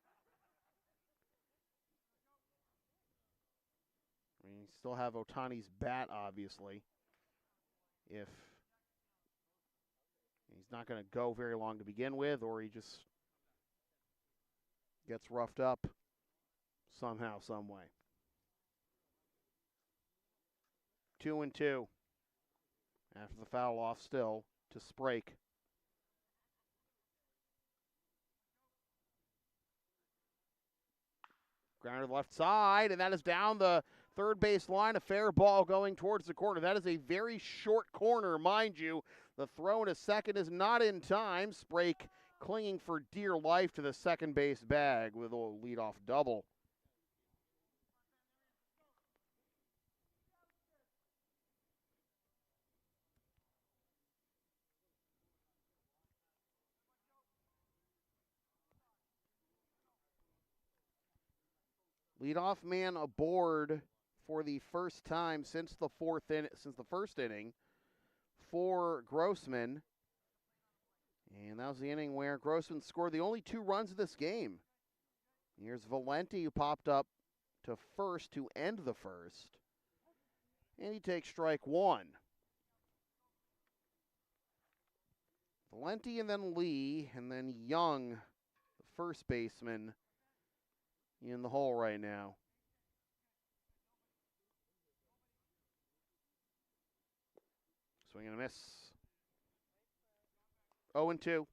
I mean, you still have Ohtani's bat, obviously. If he's not going to go very long to begin with, or he just gets roughed up somehow, some way. 2-2. After the foul off still to Sprake. Ground to the left side, and that is down the third base line. A fair ball going towards the corner. That is a very short corner, mind you. The throw in a second is not in time. Sprake clinging for dear life to the second base bag with a leadoff double. Leadoff man aboard for the first time since the first inning for Grossman. And that was the inning where Grossman scored the only 2 runs of this game. Here's Valenti, who popped up to first to end the first. And he takes strike 1. Valenti and then Lee, and then Young, the first baseman, in the hole right now. Swing and a miss. 0-2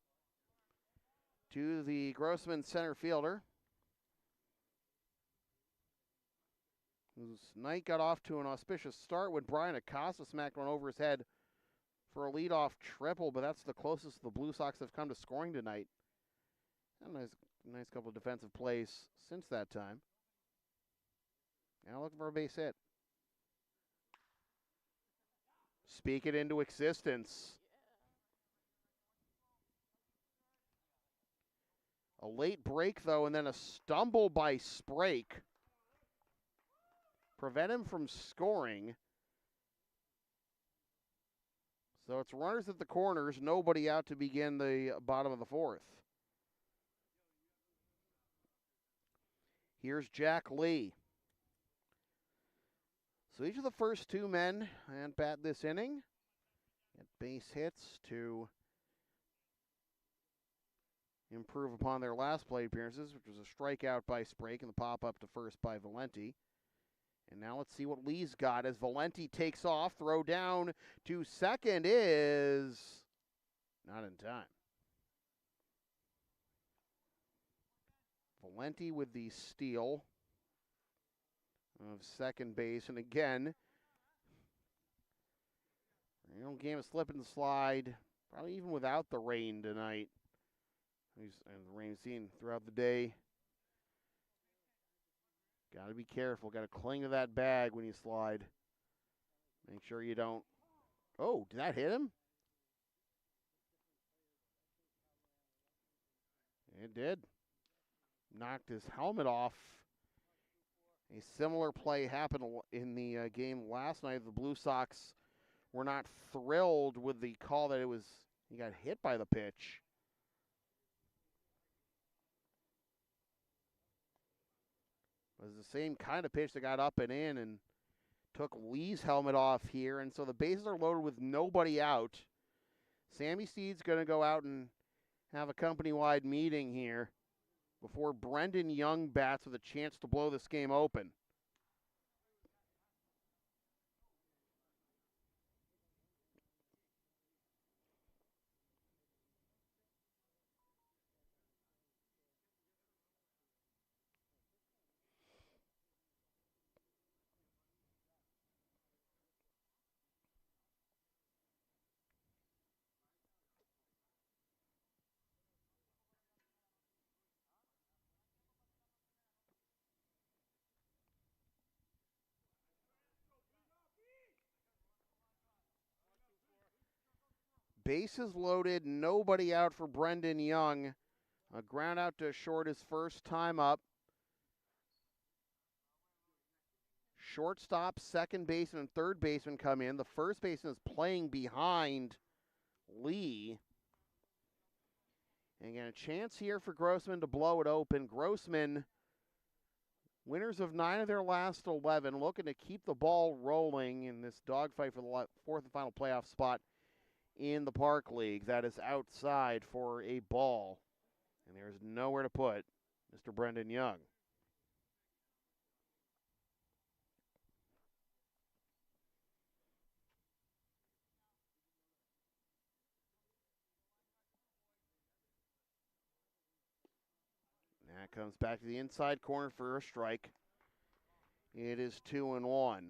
to the Grossman center fielder, whose night got off to an auspicious start when Brian Acosta smacked one over his head for a leadoff triple, but that's the closest the Blue Sox have come to scoring tonight. A nice couple of defensive plays since that time. Now looking for a base hit. Speak it into existence. A late break, though, and then a stumble by Sprake prevent him from scoring. So it's runners at the corners, nobody out to begin the bottom of the 4th. Here's Jack Lee. So each of the first 2 men and bat this inning get base hits to improve upon their last plate appearances, which was a strikeout by Sprake and the pop-up to first by Valenti. And now let's see what Lee's got as Valenti takes off. Throw down to second is not in time. Valenti with the steal of second base. And again, game of slip and slide, probably even without the rain tonight. And the rain seen throughout the day. Got to be careful. Got to cling to that bag when you slide. Make sure you don't. Oh, did that hit him? It did. Knocked his helmet off. A similar play happened in the game last night. The Blue Sox were not thrilled with the call that he got hit by the pitch. It was the same kind of pitch that got up and in and took Lee's helmet off here. And so the bases are loaded with nobody out. Sammy Steed's going to go out and have a company-wide meeting here before Brendan Young bats with a chance to blow this game open. Bases loaded, nobody out for Brendan Young. A ground out to short his first time up. Shortstop, second baseman, and third baseman come in. The first baseman is playing behind Lee. And again, a chance here for Grossman to blow it open. Grossman, winners of 9 of their last 11, looking to keep the ball rolling in this dogfight for the 4th and final playoff spot in the Park League. That is outside for a ball. And there's nowhere to put Mr. Brendan Young. That comes back to the inside corner for a strike. It is 2-1.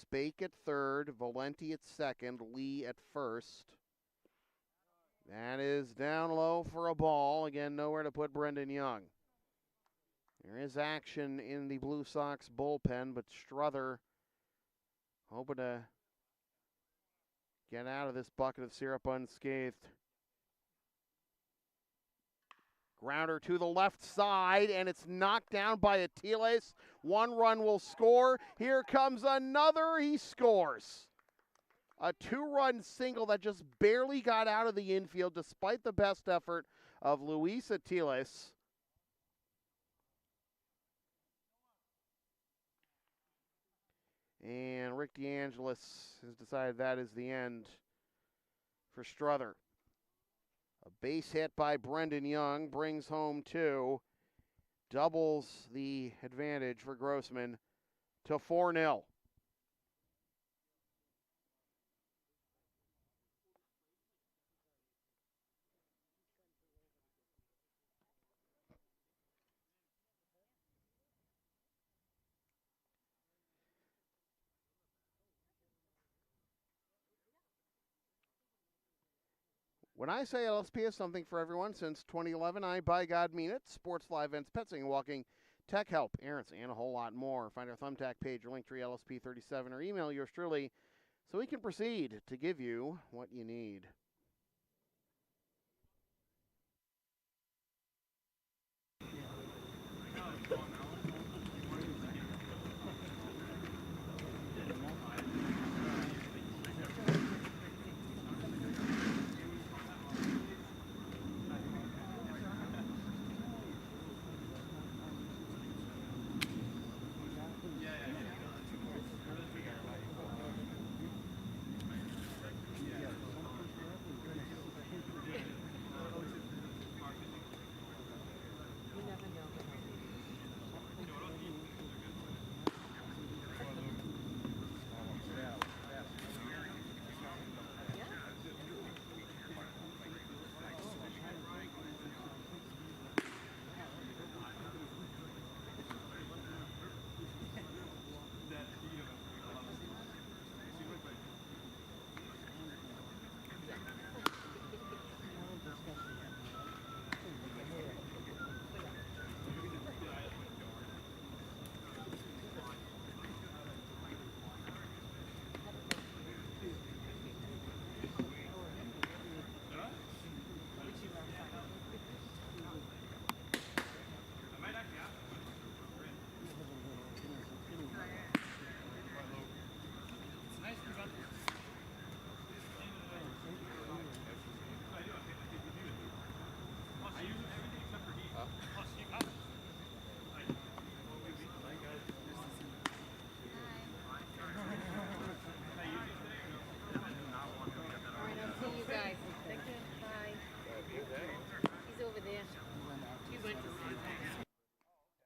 Spake at third, Valenti at second, Lee at first. That is down low for a ball. Again, nowhere to put Brendan Young. There is action in the Blue Sox bullpen, but Struther hoping to get out of this bucket of syrup unscathed. Grounder to the left side, and it's knocked down by Atiles. 1 run will score. Here comes another. He scores. A 2-run single that just barely got out of the infield despite the best effort of Luis Atiles. And Rick DeAngelis has decided that is the end for Struther. A base hit by Brendan Young brings home 2. Doubles the advantage for Grossman to 4-0. When I say LSP is something for everyone since 2011, I by God mean it. Sports, live events, pet sitting, walking, tech help, errands, and a whole lot more. Find our Thumbtack page or Linktree LSP37 or email yours truly so we can proceed to give you what you need.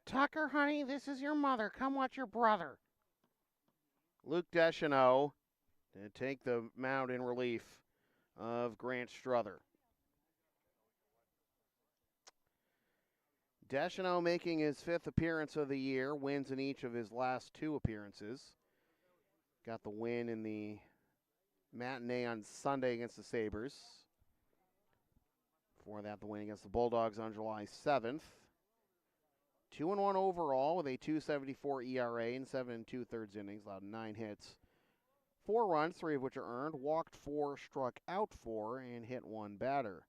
Tucker, honey, this is your mother. Come watch your brother. Luke Deschanel to take the mound in relief of Grant Struther. Deschanel making his 5th appearance of the year, wins in each of his last 2 appearances. Got the win in the matinee on Sunday against the Sabres. Before that, the win against the Bulldogs on July 7th. 2-1 overall with a 2.74 ERA in 7 2/3 innings, allowed 9 hits, 4 runs, 3 of which are earned, walked 4, struck out 4, and hit 1 batter.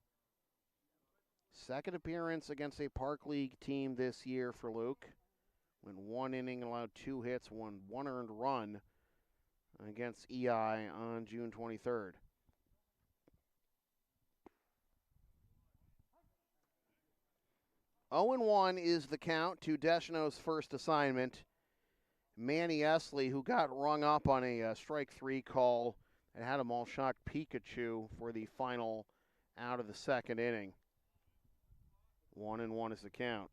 Second appearance against a Park League team this year for Luke. Went 1 inning, allowed 2 hits, 1 earned run against EI on June 23rd. (0-1) is the count to Deschanel's first assignment. Manny Esley, who got rung up on a strike 3 call and had him all shocked Pikachu for the final out of the second inning. 1-1 is the count.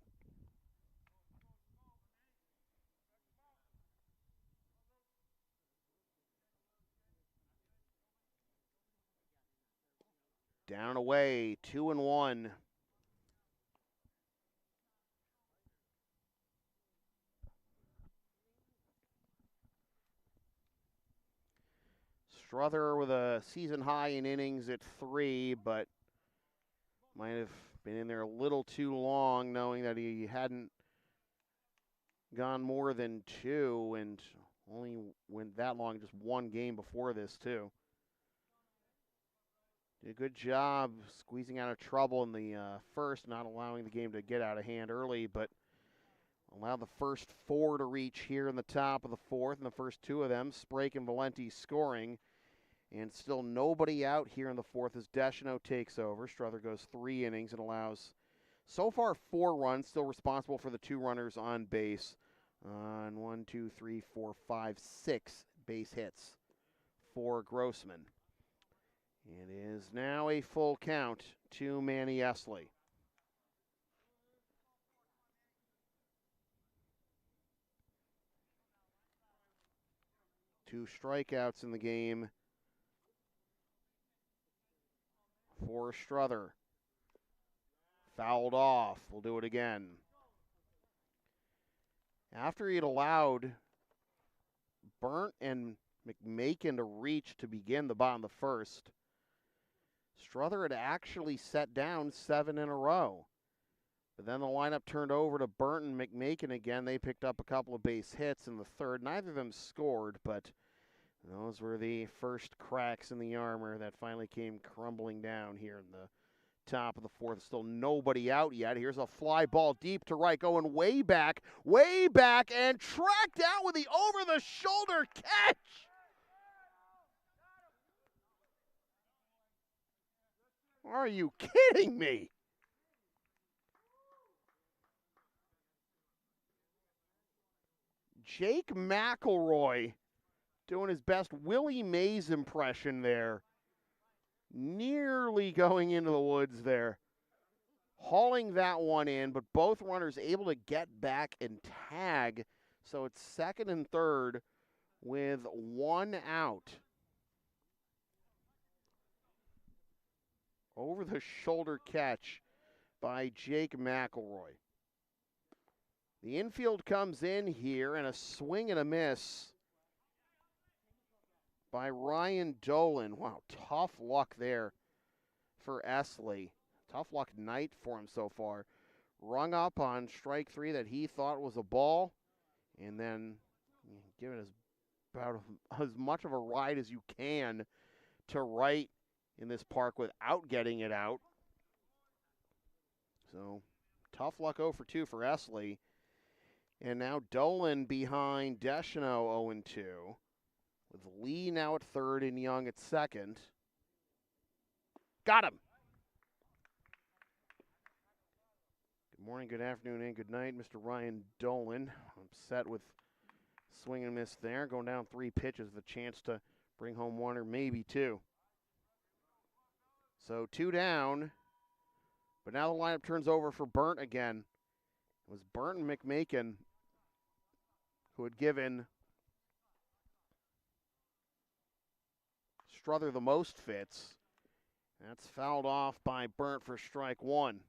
Down and away, 2-1. Struther with a season high in innings at 3, but might have been in there a little too long, knowing that he hadn't gone more than 2 and only went that long, just 1 game before this, too. Did a good job squeezing out of trouble in the first, not allowing the game to get out of hand early, but allowed the first 4 to reach here in the top of the fourth, and the first 2 of them, Sprake and Valenti, scoring. And still nobody out here in the fourth as Deschanel takes over. Strother goes 3 innings and allows so far 4 runs, still responsible for the 2 runners on base on 1, 2, 3, 4, 5, 6 base hits for Grossman. It is now a full count to Manny Esley. Two strikeouts in the game for Strother. Fouled off. We'll do it again. After he'd allowed Burnt and McMakin to reach to begin the bottom of the first, Strother had actually set down 7 in a row. But then the lineup turned over to Burnt and McMakin again. They picked up a couple of base hits in the third. Neither of them scored, but those were the first cracks in the armor that finally came crumbling down here in the top of the fourth. Still nobody out yet. Here's a fly ball deep to right, going way back, and tracked out with the over-the-shoulder catch. Are you kidding me? Jake McElroy doing his best Willie Mays impression there. Nearly going into the woods there. Hauling that one in, but both runners able to get back and tag. So it's second and third with 1 out. Over the shoulder catch by Jake McElroy. The infield comes in here, and a swing and a miss by Ryan Dolan. Wow, tough luck there for Esley. Tough luck night for him so far. Rung up on strike 3 that he thought was a ball, and then given about as much of a ride as you can to right in this park without getting it out. So, tough luck 0 for 2 for Esley. And now Dolan behind Deschanel 0-2. With Lee now at third and Young at second. Got him! Good morning, good afternoon, and good night, Mr. Ryan Dolan. Upset with swing and miss there. Going down 3 pitches, the chance to bring home 1 or maybe 2. So 2 down. But now the lineup turns over for Burnt again. It was Burnt and McMakin who had given Strother the most fits. That's fouled off by Burnt for strike 1.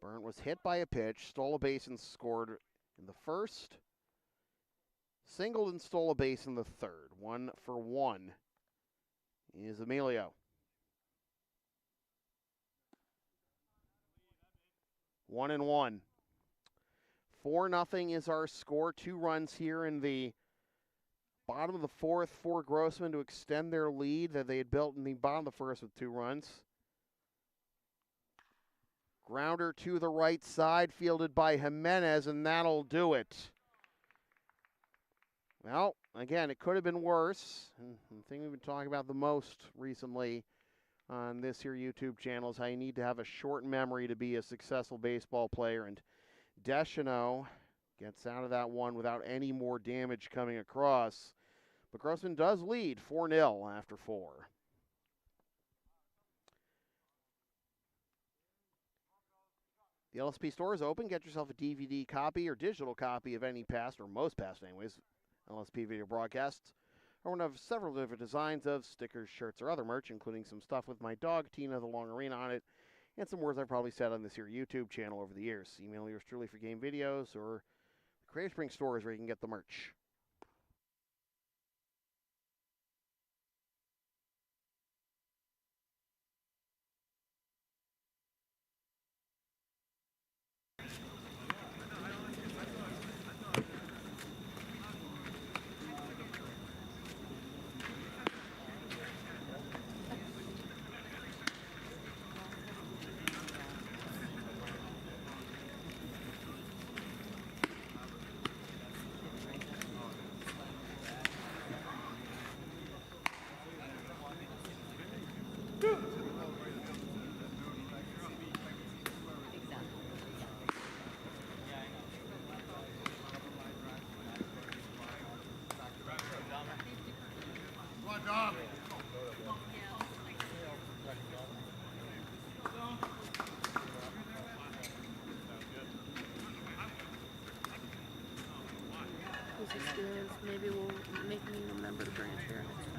Burnt was hit by a pitch, stole a base and scored in the first. Singled and stole a base in the third. 1 for 1 is Emilio. 1-1. 4-0 is our score. 2 runs here in the bottom of the fourth for Grossman to extend their lead that they had built in the bottom of the first with 2 runs. Grounder to the right side, fielded by Jimenez, and that'll do it. Well, again, it could have been worse. And the thing we've been talking about the most recently on this here YouTube channel is how you need to have a short memory to be a successful baseball player. And Deschanel gets out of that one without any more damage coming across. But Grossman does lead 4-0 after 4. The LSP store is open. Get yourself a DVD copy or digital copy of any past, or most past anyways, LSP video broadcasts, or one of several different designs of stickers, shirts, or other merch, including some stuff with my dog, Tina the Long Arena, on it, and some words I've probably said on this here YouTube channel over the years. Email yours truly for game videos, or Creative Spring stores where you can get the merch. Maybe we'll make me remember to bring a chair next time.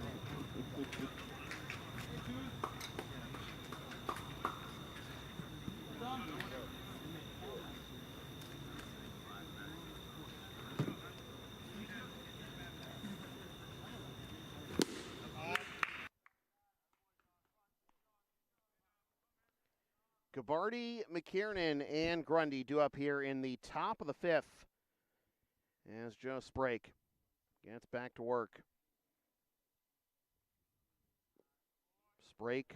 Gabarty, McKiernan, and Grundy due up here in the top of the fifth as Joe Sprake gets back to work. Sprake,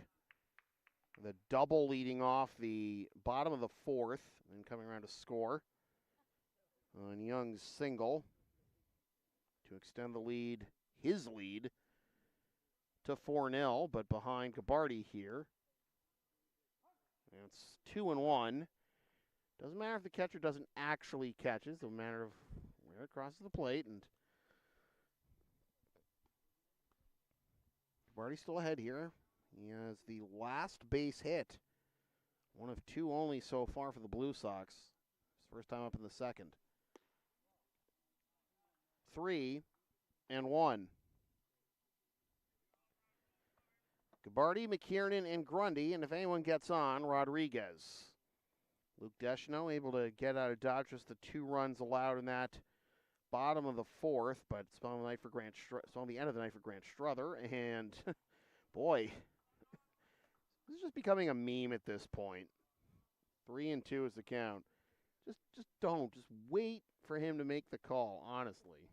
the double leading off the bottom of the fourth and coming around to score on Young's single to extend the lead, his lead, to 4-0, but behind Gabarty here. It's 2-1. Doesn't matter if the catcher doesn't actually catch. It's a matter of where it crosses the plate. And Gabarty's still ahead here. He has the last base hit. One of two only so far for the Blue Sox. His first time up in the second. 3-1. Gabarty, McKiernan, and Grundy, and if anyone gets on, Rodriguez. Luke Deschanel able to get out of Dodge, just the 2 runs allowed in that bottom of the fourth, but it's on the end of the night for Grant Struther, and boy, this is just becoming a meme at this point. 3-2 is the count. Just don't. Just wait for him to make the call, honestly.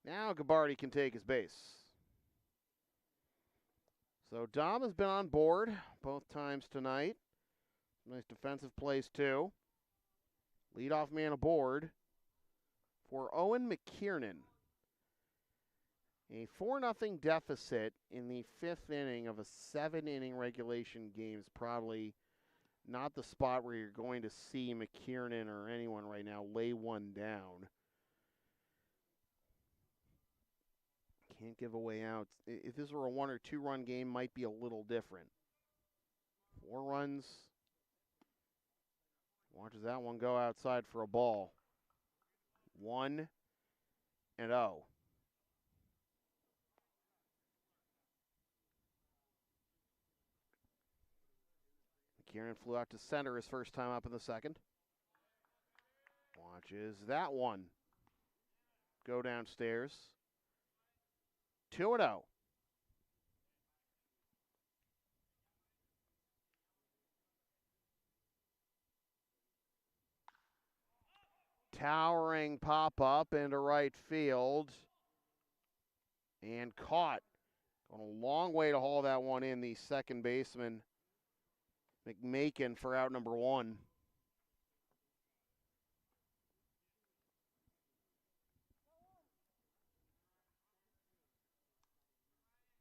Now Gabarty can take his base. So Dom has been on board both times tonight. Nice defensive plays too. Leadoff man aboard for Owen McKiernan. A 4-0 deficit in the 5th inning of a 7-inning regulation game is probably not the spot where you're going to see McKiernan or anyone right now lay one down. Can't give away outs. If this were a 1 or 2 run game, might be a little different. 4 runs. Watches that one go outside for a ball. 1-0. McKiernan flew out to center his first time up in the second. Watches that one go downstairs. 2-0. Towering pop-up into right field. And caught. Going a long way to haul that one in, the second baseman, McMakin, for out number 1.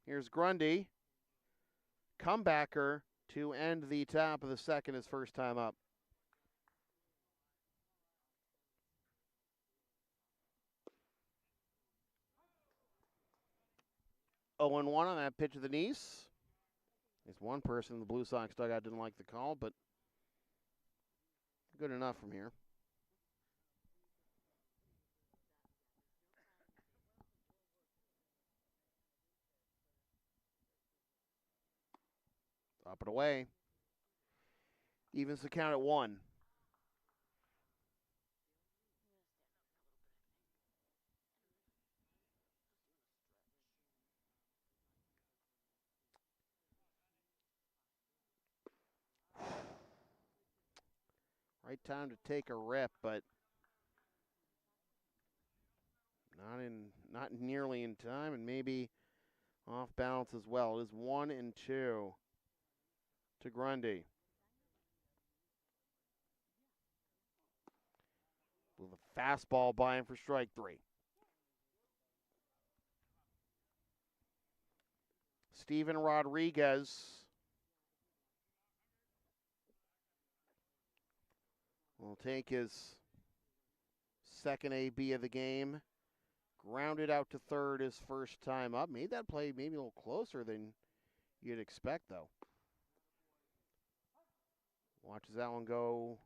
Here's Grundy. Comebacker to end the top of the second, his first time up. Oh, 1 on that pitch of the knees. There's one person in the Blue Sox dugout didn't like the call, but good enough from here. Up and away. Evens the count at 1. Right time to take a rip, but not nearly in time, and maybe off balance as well. It is 1-2 to Grundy. With a fastball by him for strike 3. Steven Rodriguez will take his second AB of the game. Grounded out to third his first time up. Made that play maybe a little closer than you'd expect, though. Watches that one go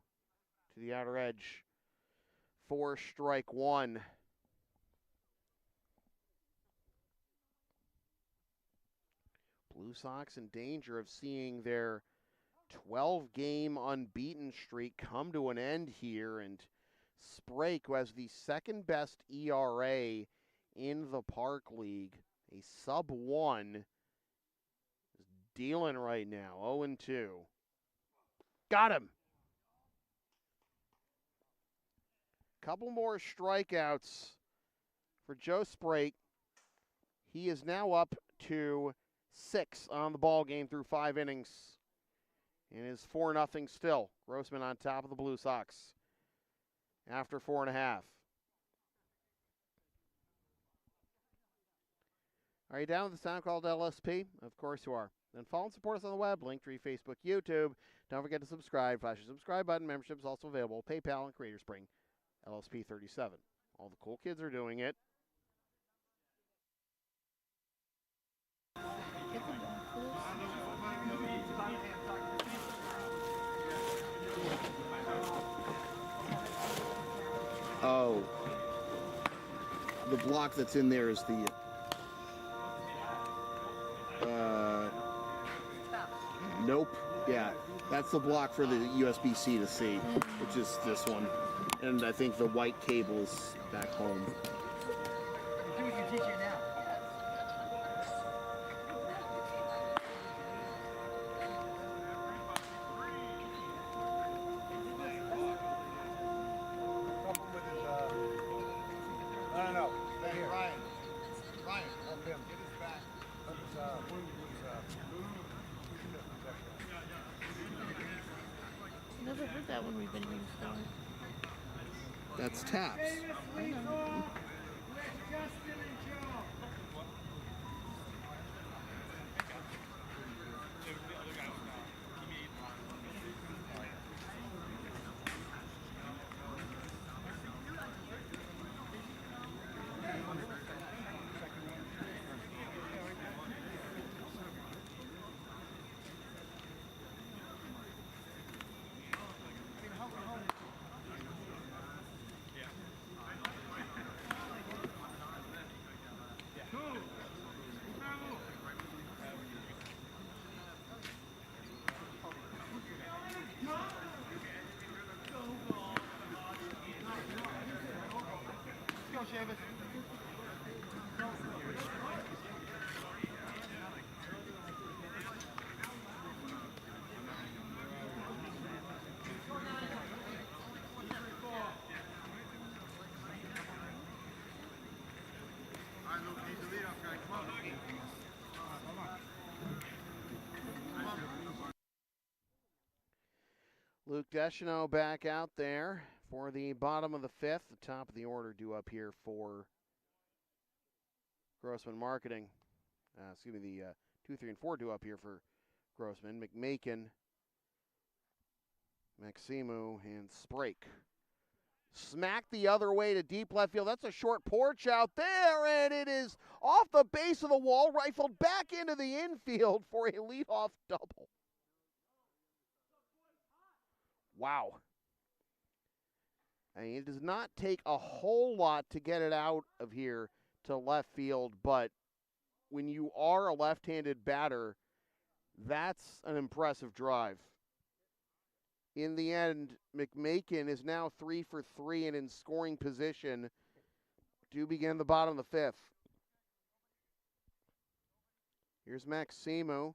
to the outer edge. 4 strike 1. Blue Sox in danger of seeing their 12-game unbeaten streak come to an end here. And Sprague, who has the second best ERA in the Park League, a sub-1, is dealing right now, 0-2. Got him. Couple more strikeouts for Joe Sprague. He is now up to 6 on the ball game through 5 innings. And is 4-0 still. Grossman on top of the Blue Sox after 4.5. Are you down with the sound called LSP? Of course you are. Then follow and support us on the web, Linktree, Facebook, YouTube. Don't forget to subscribe. Flash the subscribe button. Membership is also available. PayPal and Creator Spring. LSP 37. All the cool kids are doing it. Get the boxes. Oh. The block that's in there is the... Nope. Yeah. That's the block for the USB-C to C, which is this one. And I think the white cable is back home. Do what you teach it now. I don't know. Hey, Ryan. Ryan, help him. Get his back. Never heard that when we've been here, so. That's taps. I know. Luke Deschanel back out there for the bottom of the 5th. The top of the order due up here for Grossman Marketing. The 2, 3, and 4 due up here for Grossman. McMakin, Maximu, and Sprague. Smack the other way to deep left field. That's a short porch out there, and it is off the base of the wall, rifled back into the infield for a leadoff double. Wow. I mean, it does not take a whole lot to get it out of here to left field, but when you are a left-handed batter, that's an impressive drive. In the end, McMakin is now 3 for 3 and in scoring position to begin the bottom of the 5th. Here's Maximu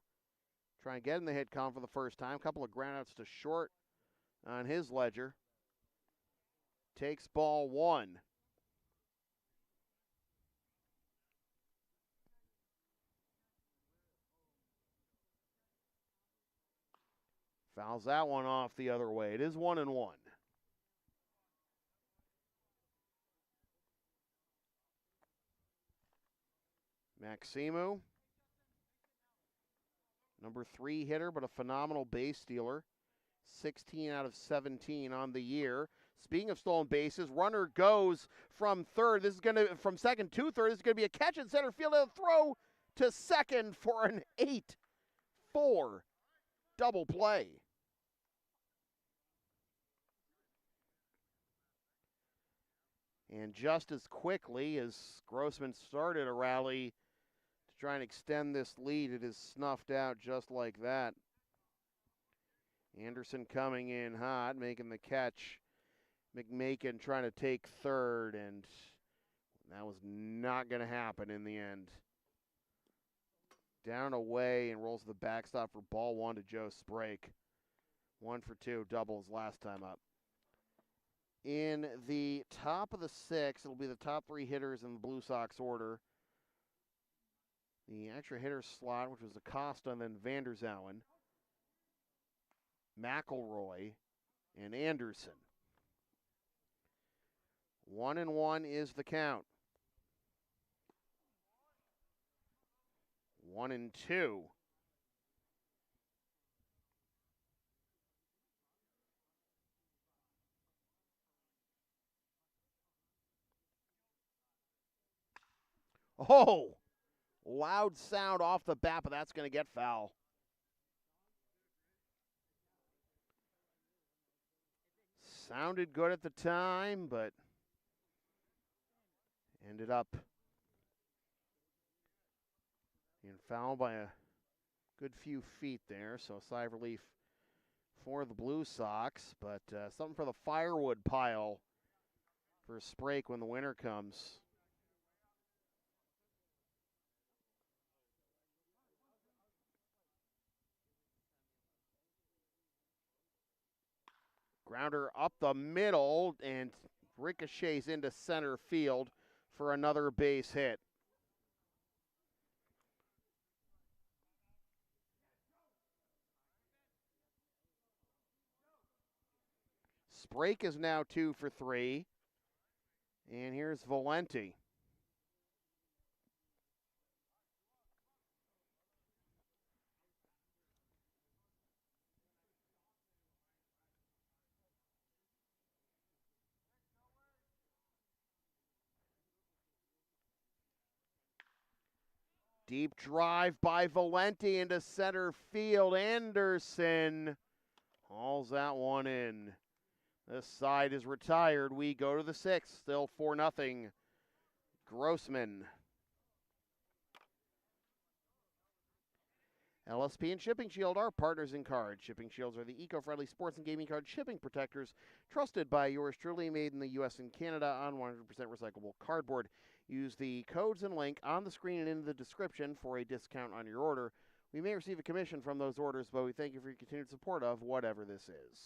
trying to get in the hit column for the first time. A couple of groundouts to short on his ledger. Takes ball 1. Fouls that one off the other way. It is 1-1. Maximu, number 3 hitter, but a phenomenal base stealer. 16 out of 17 on the year. Speaking of stolen bases, runner goes from third. This is going to from second to third. This is going to be a catch in center field and a throw to second for an 8-4 double play. And just as quickly as Grossman started a rally to try and extend this lead, it is snuffed out just like that. Anderson coming in hot, making the catch. McMakin trying to take third, and that was not going to happen in the end. Down away and rolls the backstop for ball one to Joe Sprake. 1 for 2, doubles last time up. In the top of the 6, it'll be the top 3 hitters in the Blue Sox order. The extra hitter slot, which was Acosta and then Vanderzauwen, McElroy, and Anderson. 1-1 is the count. 1-2. Oh! Loud sound off the bat, but that's going to get foul. Sounded good at the time, but ended up being fouled by a good few feet there. So sigh of relief for the Blue Sox, but something for the firewood pile for Sprake when the winter comes. Grounder up the middle and ricochets into center field for another base hit. Sprake is now 2 for 3. And here's Valenti. Deep drive by Valenti into center field. Anderson hauls that one in. This side is retired. We go to the 6th. Still 4-0. Grossman. LSP and Shipping Shield are partners in cards. Shipping Shields are the eco-friendly sports and gaming card shipping protectors trusted by yours truly, made in the U.S. and Canada on 100% recyclable cardboard. Use the codes and link on the screen and in the description for a discount on your order. We may receive a commission from those orders, but we thank you for your continued support of whatever this is.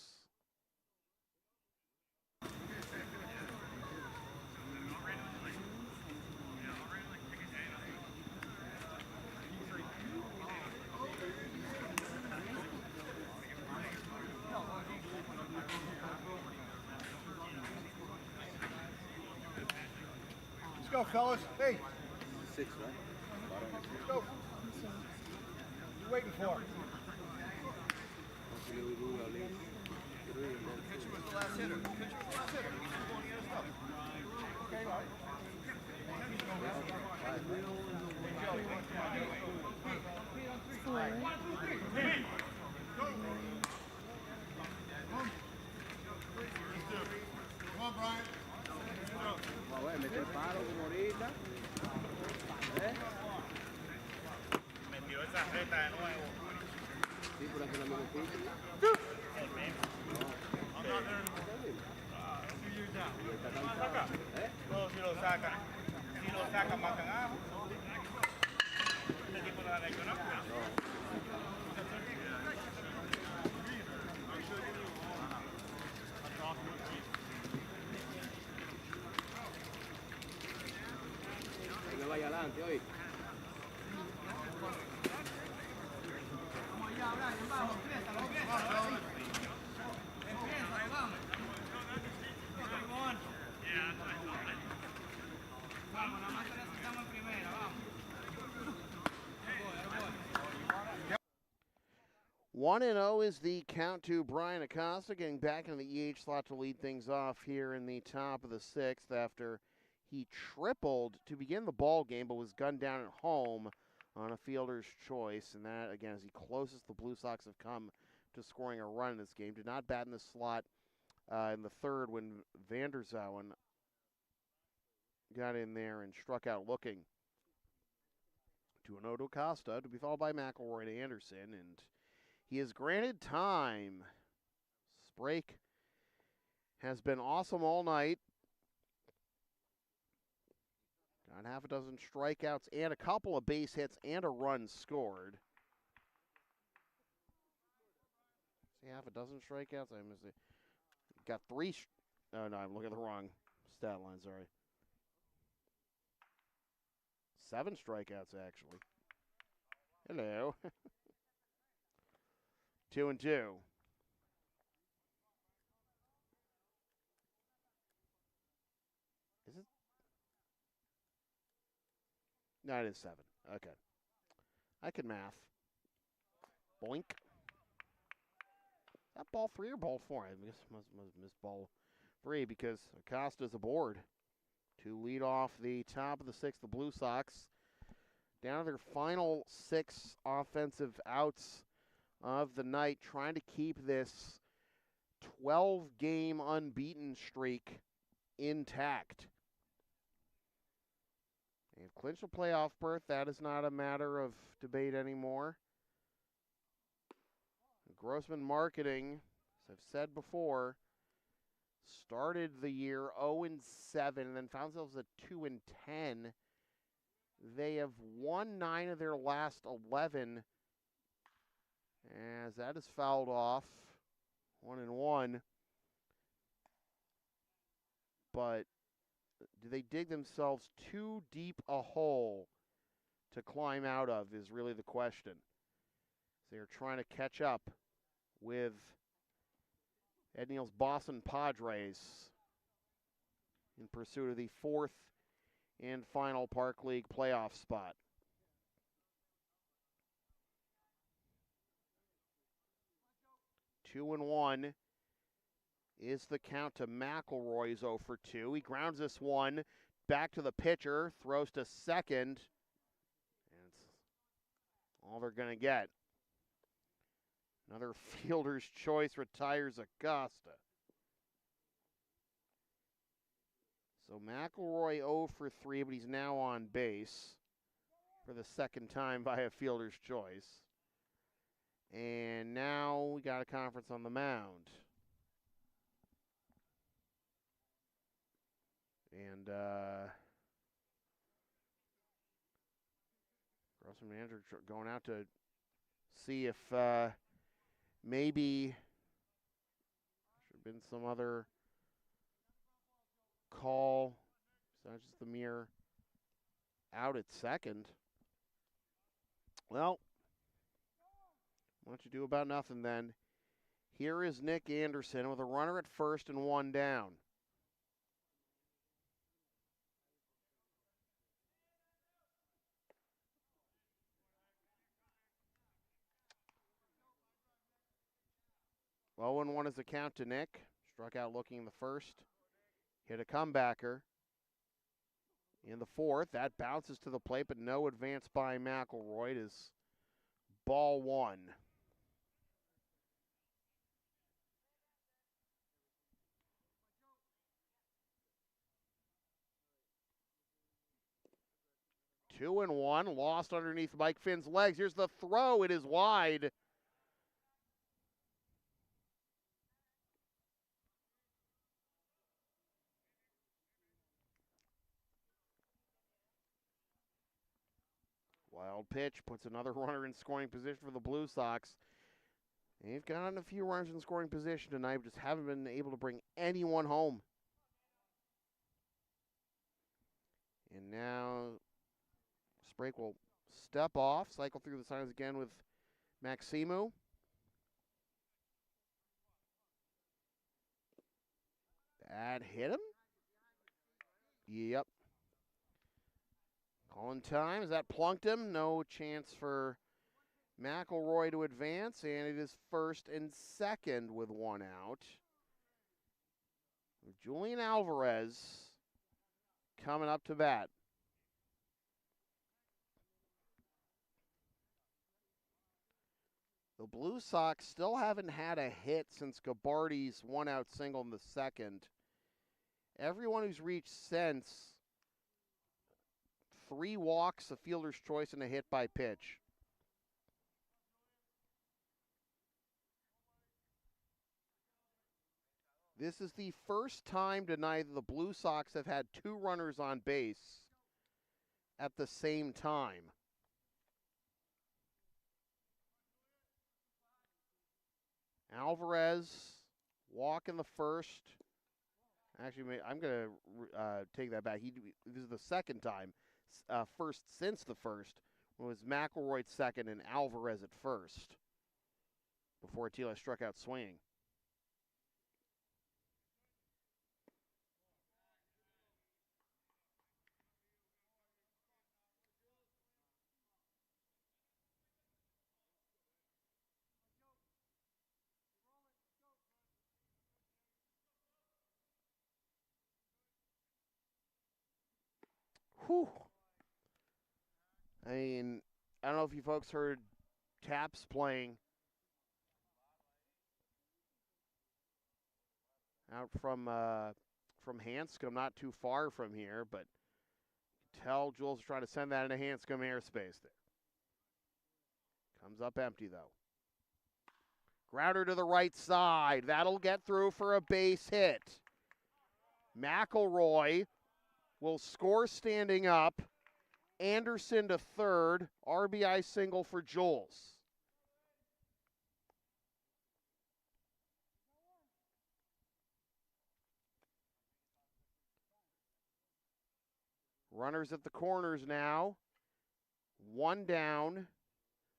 Let's go, fellas. Hey. 6, right? Let's go. What you waiting for? Pitcher was the last hitter. Pitcher was the last hitter. He's going to get us up. Okay, all right. Come on, Brian. Me preparo como ahorita. Metió esa reta de nuevo. Sí, por aquí la misma pista. Todo si lo sacan. Si lo sacan, marcan abajo. Este tipo no la hecho, ¿no? Que vaya adelante hoy. One and 0 is the count to Brian Acosta, getting back in the EH slot to lead things off here in the top of the 6th after he tripled to begin the ball game, but was gunned down at home on a fielder's choice. And that, again, is the closest the Blue Sox have come to scoring a run in this game. Did not bat in the slot in the 3rd when Vanderzauwen got in there and struck out looking. 2-0 to Acosta, to be followed by McElroy to Anderson, and he is granted time. Sprake has been awesome all night. Got half a dozen strikeouts and a couple of base hits and a run scored. See, half a dozen strikeouts? I missed it. Got 3. Oh, no, I'm looking at the wrong stat line, sorry. 7 strikeouts, actually. Hello. 2-2. Is it? No, it is 7. Okay. I can math. Boink. That ball 3 or ball 4? I must miss ball 3 because Acosta's aboard to lead off the top of the 6th, the Blue Sox. Down to their final 6 offensive outs of the night, trying to keep this 12-game unbeaten streak intact. They've clinched a playoff berth. That is not a matter of debate anymore. Grossman Marketing, as I've said before, started the year 0-7 and then found themselves at 2-10. They have won 9 of their last 11, as that is fouled off. 1-1. But do they dig themselves too deep a hole to climb out of is really the question. They're trying to catch up with Ed Neal's Boston Padres in pursuit of the 4th and final Park League playoff spot. Two and 1 is the count to McElroy's 0 for 2. He grounds this one back to the pitcher, throws to second, and it's all they're going to get. Another fielder's choice retires Acosta. So McElroy 0 for 3, but he's now on base for the second time by a fielder's choice. And now we got a conference on the mound. And Grossman manager going out to see if maybe should have been some other call besides just the mere out at second. Well, what you do about nothing then? Here is Nick Anderson with a runner at first and 1 down. Well, 1-1 is the count to Nick. Struck out looking in the first. Hit a comebacker in the 4th. That bounces to the plate, but no advance by McElroy. It is ball 1. Two and 1, lost underneath Mike Finn's legs. Here's the throw. It is wide. Wild pitch puts another runner in scoring position for the Blue Sox. They've gotten a few runners in scoring position tonight, but just haven't been able to bring anyone home. And now Sprake will step off, cycle through the signs again with Maximu. That hit him? Yep. Calling time. Is that plunked him? No chance for McElroy to advance, and it is first and second with 1 out. Julian Alvarez coming up to bat. The Blue Sox still haven't had a hit since Gabarty's 1-out single in the second. Everyone who's reached since 3 walks, a fielder's choice, and a hit by pitch. This is the first time tonight that the Blue Sox have had 2 runners on base at the same time. Alvarez, walk in the first. Actually, I'm going to take that back. This is the second time, first since the first. It was McElroy at second and Alvarez at first before Tila struck out swinging. Whew. I mean, I don't know if you folks heard Taps playing out from Hanscom, not too far from here, but you can tell Jules is trying to send that into Hanscom airspace there. Comes up empty, though. Grounder to the right side. That'll get through for a base hit. McElroy will score standing up. Anderson to third. RBI single for Jules. Runners at the corners now. 1 down.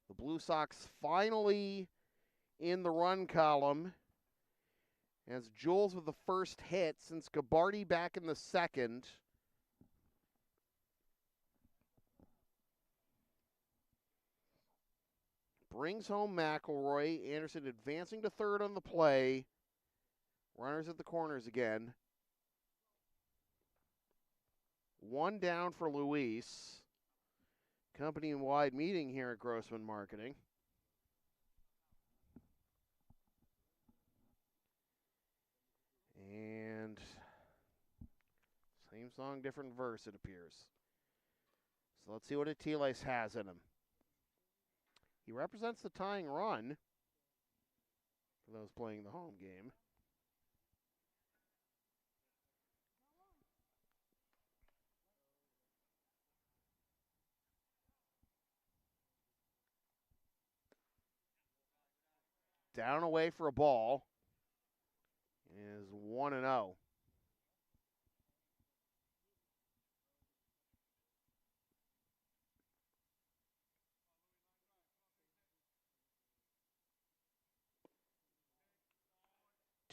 The Blue Sox finally in the run column. As Jules with the first hit since Gabarty back in the second. Brings home McElroy. Anderson advancing to third on the play. Runners at the corners again. 1 down for Luis. Company-wide meeting here at Grossman Marketing. And same song, different verse, it appears. So let's see what Atiles has in him. He represents the tying run for those playing the home game. Down away for a ball. Is 1-0.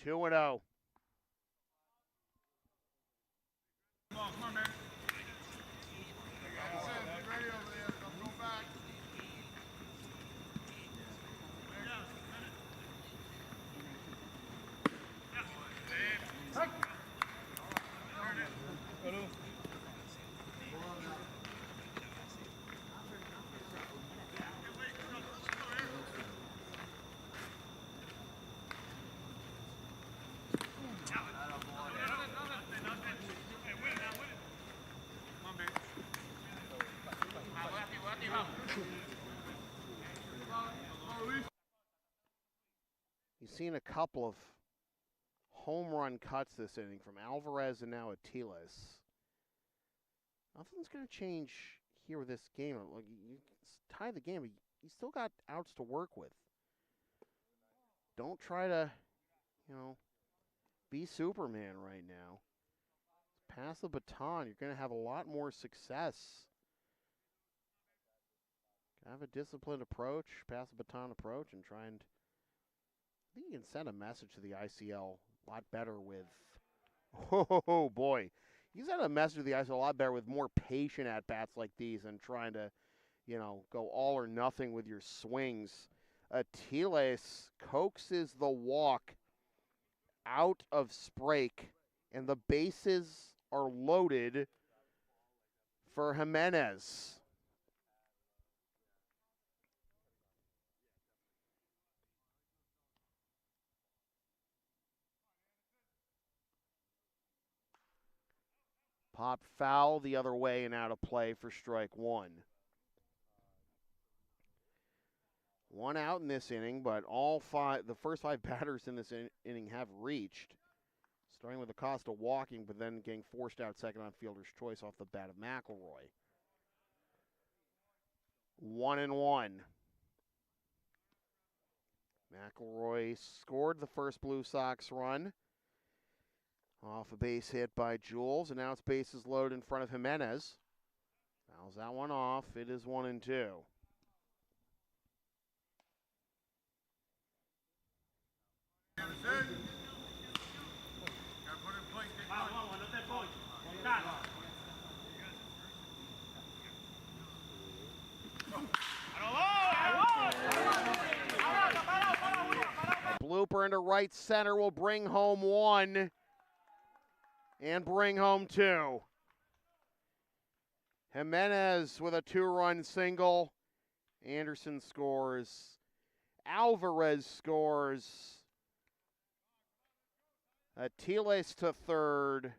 Two and 0. Come on, man. Ready over there. Don't go back. You've seen a couple of home run cuts this inning from Alvarez and now Atiles. Nothing's going to change here with this game. Like you tie the game, but you still got outs to work with. Don't try to, be Superman right now. Pass the baton. You're going to have a lot more success. Have a disciplined approach, pass the baton approach, and try and I think you can send a message to the ICL a lot better with, oh boy, you send a message to the ICL a lot better with more patient at-bats like these and trying to, go all or nothing with your swings. Atiles coaxes the walk out of Sprake, and the bases are loaded for Jimenez. Pop foul the other way and out of play for strike one. One out in this inning, but the first five batters in this inning have reached. Starting with Acosta walking, but then getting forced out second on fielder's choice off the bat of McElroy. 1-1. McElroy scored the first Blue Sox run off a base hit by Jules, and now it's bases loaded in front of Jimenez. Fouls that one off. It is 1-2. Blooper into right center will bring home one and bring home two. Jimenez with a two-run single. Anderson scores. Alvarez scores. Atiles to third.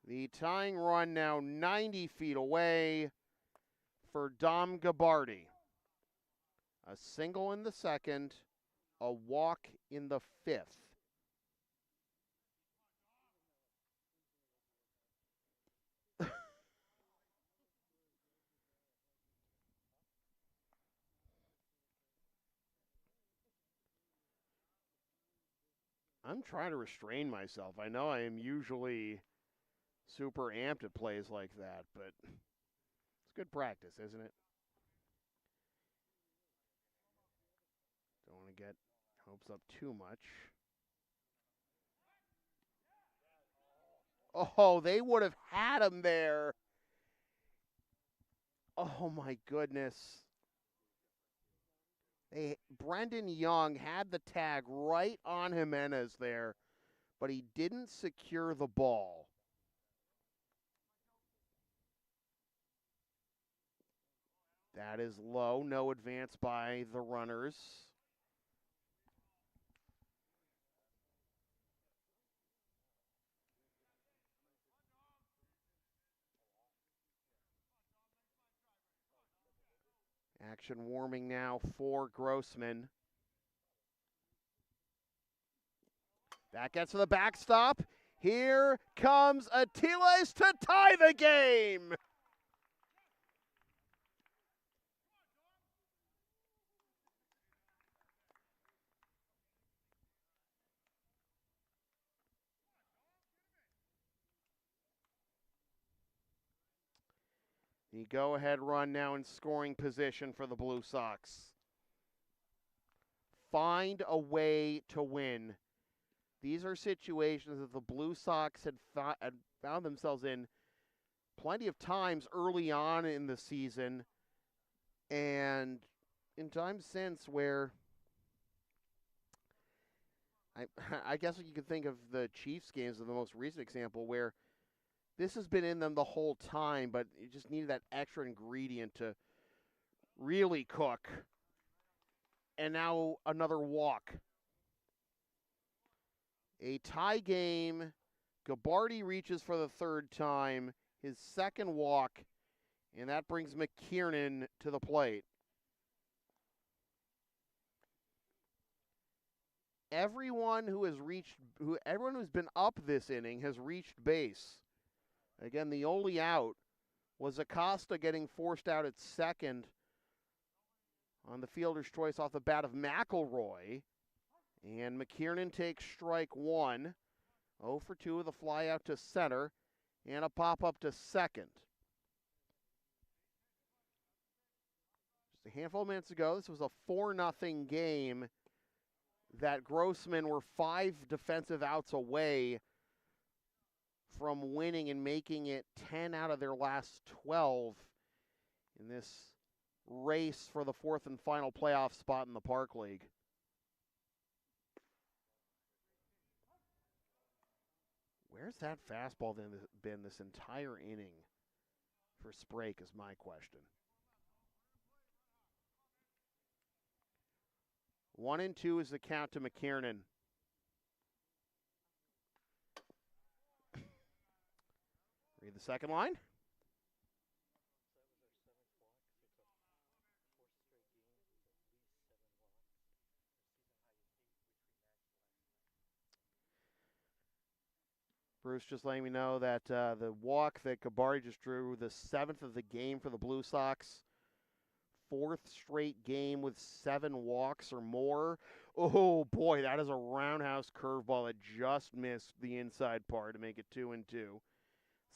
The tying run now 90 feet away for Dom Gabardi. A single in the second, a walk in the fifth. I'm trying to restrain myself. I know I am usually super amped at plays like that, but it's good practice, isn't it? Don't want to get hopes up too much. Oh, they would have had him there. Oh, my goodness. Brendan Young had the tag right on Jimenez there, but he didn't secure the ball. That is low. No advance by the runners. Action warming now for Grossman. That gets to the backstop. Here comes Atiles to tie the game. The go-ahead run now in scoring position for the Blue Sox. Find a way to win. These are situations that the Blue Sox had found themselves in plenty of times early on in the season and in times since where I guess you could think of the Chiefs games as the most recent example where this has been in them the whole time, but you just needed that extra ingredient to really cook. And now another walk. A tie game. Gabardi reaches for the third time, his second walk, and that brings McKiernan to the plate. Everyone who's been up this inning has reached base. Again, the only out was Acosta getting forced out at second on the fielder's choice off the bat of McElroy. And McKiernan takes strike one. 0 for 2 with a fly out to center and a pop-up to second. Just a handful of minutes ago, this was a 4-0 game that Grossman were 5 defensive outs away from winning and making it 10 out of their last 12 in this race for the fourth and final playoff spot in the Park League. Where's that fastball been this entire inning for Sprake is my question. 1-2 is the count to McKiernan. Read the second line. Bruce just letting me know that the walk that Gabardi just drew, the 7th of the game for the Blue Sox. 4th straight game with 7 walks or more. Oh, boy, that is a roundhouse curveball that just missed the inside part to make it 2-2.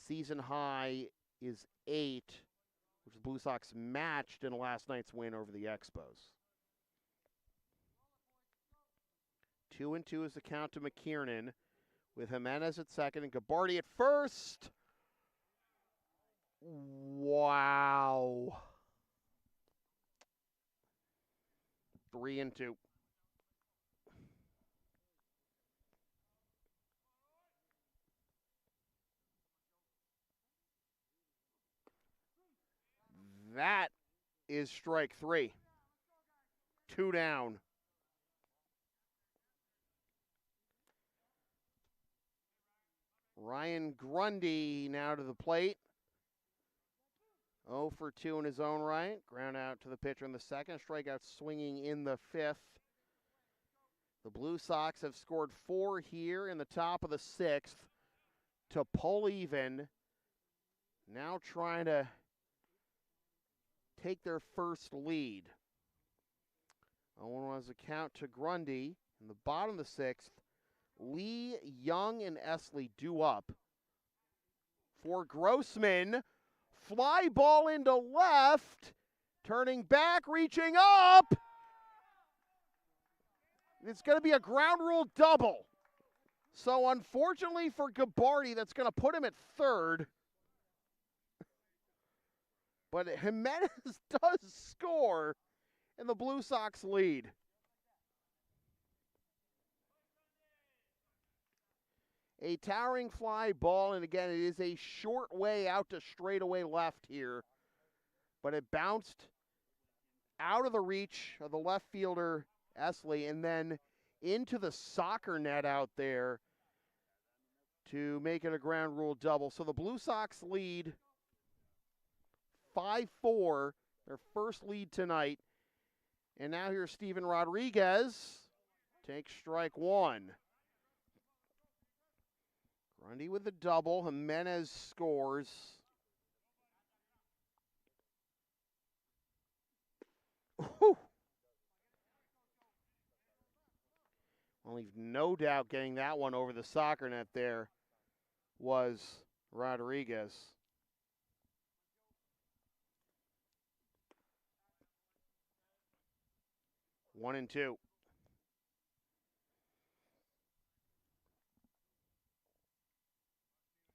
Season high is 8, which the Blue Sox matched in last night's win over the Expos. 2-2 is the count to McKiernan, with Jimenez at second and Gabardi at first. Wow. 3-2. That is strike 3. 2 down. Ryan Grundy now to the plate. 0 for 2 in his own right. Ground out to the pitcher in the second. Strikeout swinging in the 5th. The Blue Sox have scored 4 here in the top of the 6th to pull even. Now trying to take their first lead. 0-1 was the count to Grundy. In the bottom of the 6th, Lee, Young, and Esley due up. For Grossman, fly ball into left, turning back, reaching up. It's going to be a ground rule double. So unfortunately for Gabardi, that's going to put him at third. But Jimenez does score, and the Blue Sox lead. A towering fly ball, and again, it is a short way out to straightaway left here. But it bounced out of the reach of the left fielder, Esley, and then into the soccer net out there to make it a ground rule double. So the Blue Sox lead 5-4, their first lead tonight. And now here's Steven Rodriguez. Takes strike 1. Grundy with the double. Jimenez scores. Whew. I'll leave no doubt getting that one over the soccer net there was Rodriguez. 1-2.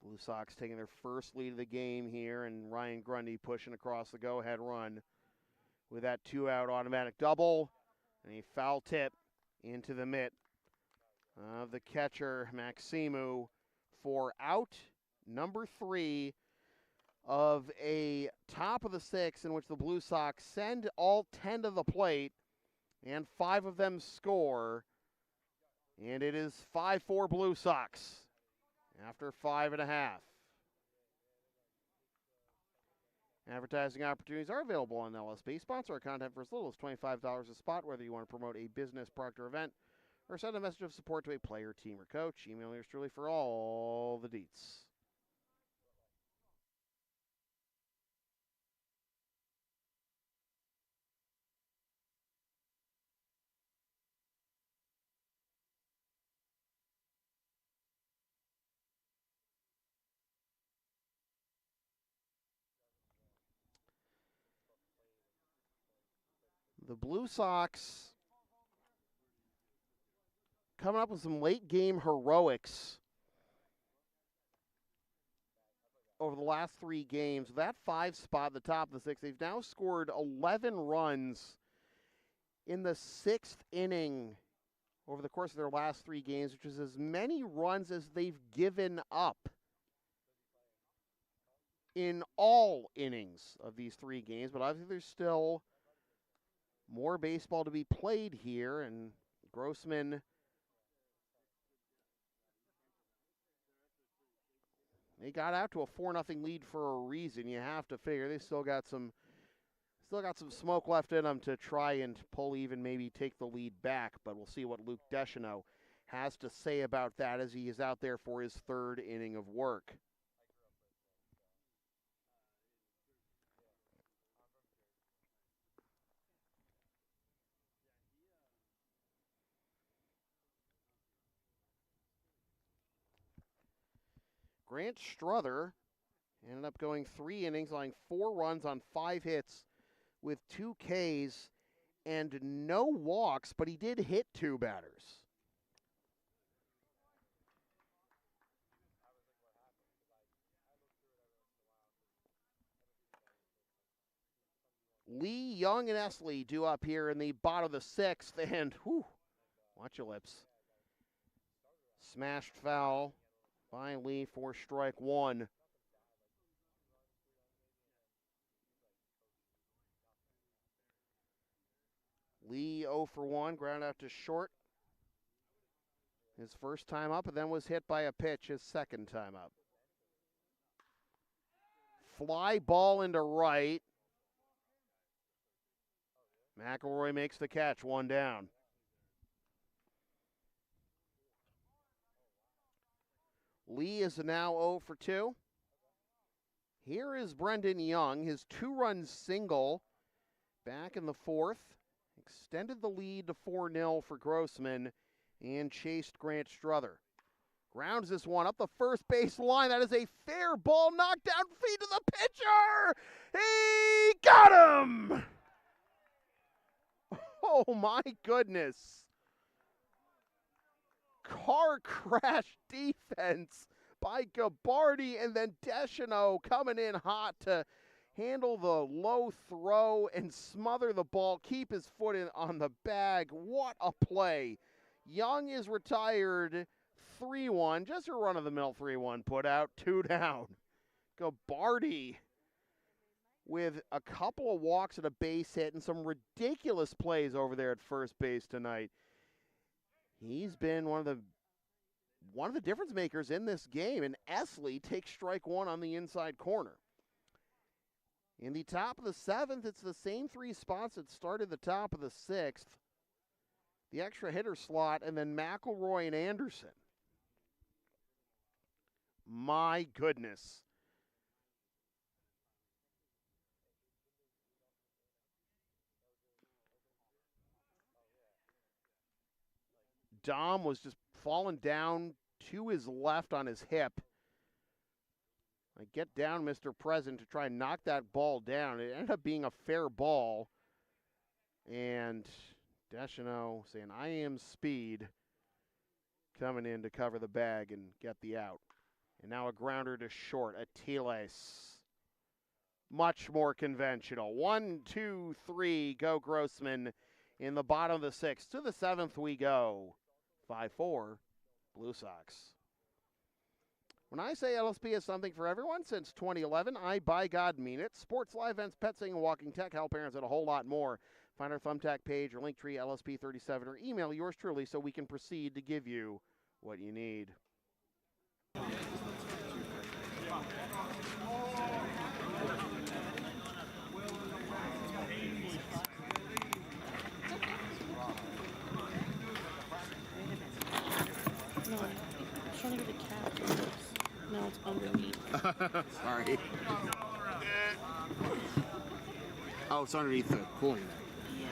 Blue Sox taking their first lead of the game here, and Ryan Grundy pushing across the go-ahead run with that 2-out automatic double, and a foul tip into the mitt of the catcher, Maximu, for out number 3 of a top of the 6th in which the Blue Sox send all 10 to the plate, and 5 of them score, and it is 5-4 Blue Sox after 5.5. Advertising opportunities are available on LSP. Sponsor our content for as little as $25 a spot, whether you want to promote a business, product, or event, or send a message of support to a player, team, or coach. Email yours truly for all the deets. The Blue Sox coming up with some late game heroics over the last 3 games. That 5 spot at the top of the 6th, they've now scored 11 runs in the 6th inning over the course of their last 3 games, which is as many runs as they've given up in all innings of these 3 games. But obviously there's still more baseball to be played here, and Grossman They got out to a 4-0 lead for a reason. You have to figure they still got some smoke left in them to try and pull even, maybe take the lead back. But we'll see what Luke Deschanel has to say about that as he is out there for his 3rd inning of work. Grant Struther ended up going 3 innings, allowing 4 runs on 5 hits with 2 Ks and no walks, but he did hit 2 batters. Lee, Young, and Esley due up here in the bottom of the 6th, and whew, watch your lips. Smashed foul by Lee for strike 1. Lee 0 for 1, ground out to short. His first time up, and then was hit by a pitch his second time up. Fly ball into right. McElroy makes the catch, 1 down. Lee is now 0 for 2. Here is Brendan Young, his 2-run single back in the 4th. Extended the lead to 4-0 for Grossman and chased Grant Struther. Grounds this one up the first base line. That is a fair ball, knocked down feet to the pitcher. He got him! Oh my goodness. Car crash defense by Gabardi, and then Deschanel coming in hot to handle the low throw and smother the ball, keep his foot in on the bag. What a play. Young is retired 3-1, just a run-of-the-mill 3-1 put out, 2 down. Gabardi with a couple of walks and a base hit and some ridiculous plays over there at first base tonight. He's been one of the difference makers in this game, and Esley takes strike 1 on the inside corner. In the top of the 7th, it's the same 3 spots that started the top of the 6th. The extra hitter slot, and then McElroy and Anderson. My goodness. Dom was just falling down to his left on his hip. I get down, Mr. President, to try and knock that ball down. It ended up being a fair ball. And Deschanel saying, I am speed, coming in to cover the bag and get the out. And now a grounder to short, Atiles. Much more conventional. 1, 2, 3, go Grossman in the bottom of the 6th. To the 7th we go. 5-4, Blue Sox. When I say LSP is something for everyone since 2011, I by God mean it. Sports, live events, pet sitting, walking tech, help parents, and a whole lot more. Find our Thumbtack page or Linktree LSP37 or email yours truly so we can proceed to give you what you need. No, I'm trying to get a cap to this. No, it's underneath. Sorry. Oh, it's underneath the cooling net. Yeah.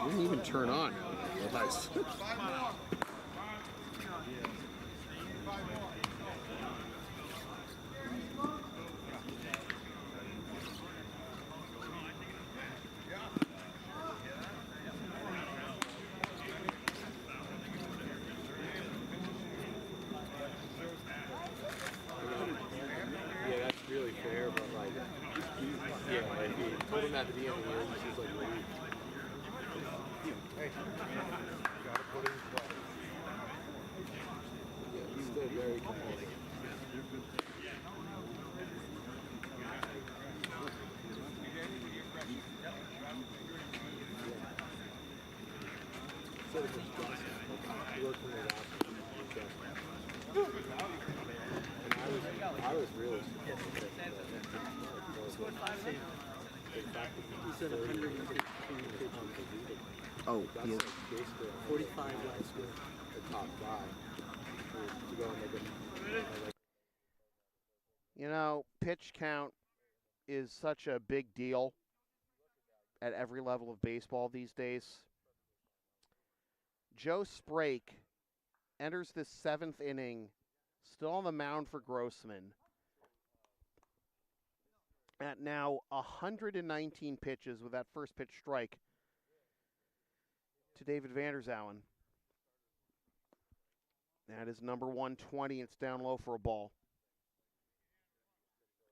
It didn't even turn on. Nice. Yeah, that's really fair, but like, yeah, like he told him at the beginning of the year, he's just like, leave. Hey, gotta put it in play. Yeah, he's still very competitive. Instead of just Johnson, he worked from the last. really surprised. The fact that He's at 115 pitches. Oh, that's he is. like basically 45 last year. the top guy to go and like You know, pitch count is such a big deal at every level of baseball these days. Joe Sprake enters this 7th inning, still on the mound for Grossman, at now 119 pitches with that first pitch strike to David Vanderzauwen. That is number 120. It's down low for a ball.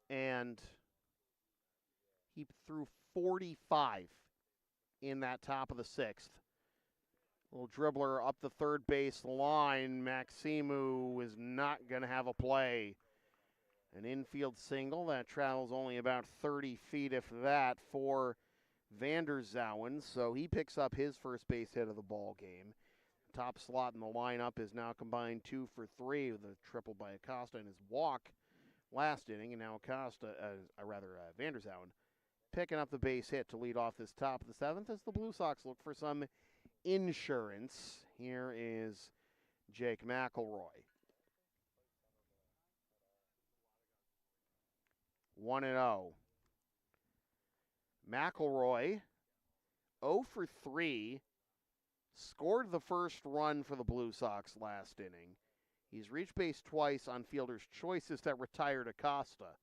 And he threw 45 in that top of the 6th. Little dribbler up the third base line. Maximu is not going to have a play. An infield single that travels only about 30 feet, if that, for Vanderzauwen. So he picks up his first base hit of the ball game. Top slot in the lineup is now combined 2 for 3 with a triple by Acosta and his walk last inning. And now Vanderzauwen picking up the base hit to lead off this top of the 7th as the Blue Sox look for some insurance. Here is Jake McElroy. 1-0. McElroy, 0 for 3, scored the first run for the Blue Sox last inning. He's reached base twice on fielder's choices that retired Acosta.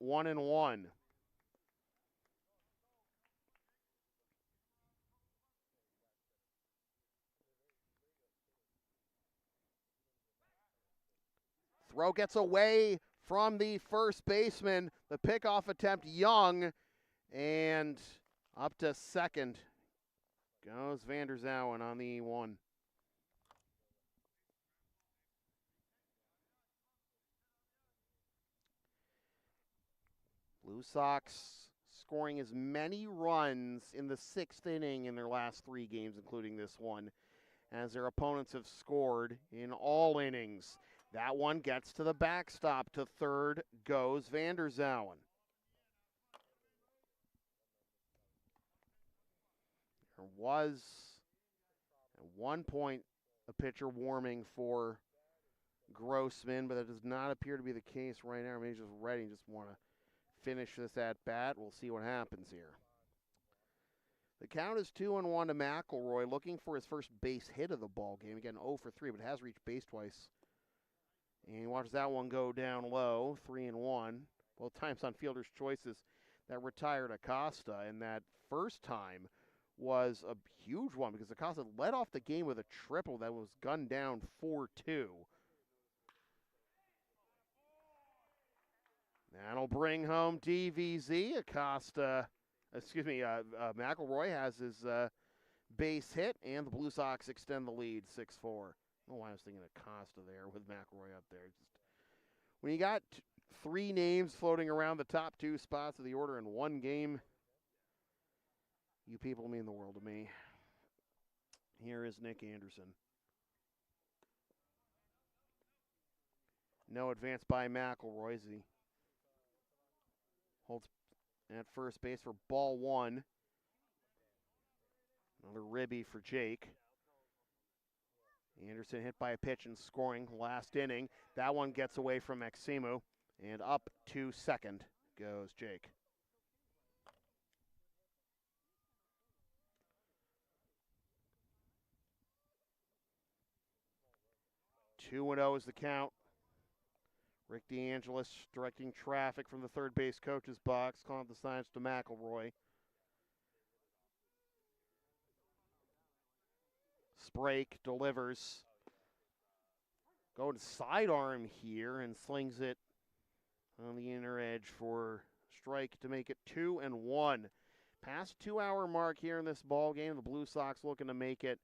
1-1. Throw gets away from the first baseman. The pickoff attempt, Young, and up to second goes Vanderzauwen on the 1. Blue Sox scoring as many runs in the 6th inning in their last 3 games, including this one, as their opponents have scored in all innings. That one gets to the backstop. To third goes Vanderzauwen. There was at one point a pitcher warming for Grossman, but that does not appear to be the case right now. Maybe he's just ready, just want to finish this at bat. We'll see what happens here. The count is 2-1 to McElroy, looking for his first base hit of the ball game. Again, 0 for 3, but has reached base twice. And he watches that one go down low, 3-1. Both times on fielder's choices that retired Acosta, and that first time was a huge one because Acosta led off the game with a triple that was gunned down 4-2. That'll bring home DVZ. McElroy has his base hit, and the Blue Sox extend the lead 6-4. I don't know why I was thinking Acosta there with McElroy up there. Just when you got 3 names floating around the top 2 spots of the order in one game, you people mean the world to me. Here is Nick Anderson. No advance by McElroy as he holds at first base for ball 1. Another ribby for Jake. Anderson hit by a pitch and scoring last inning. That one gets away from Maximu, and up to second goes Jake. Two 2-0 is the count. Rick DeAngelis directing traffic from the third base coach's box, calling the signs to McElroy. Sprake delivers. Going sidearm here and slings it on the inner edge for strike to make it 2-1. Past 2-hour mark here in this ball game. The Blue Sox looking to make it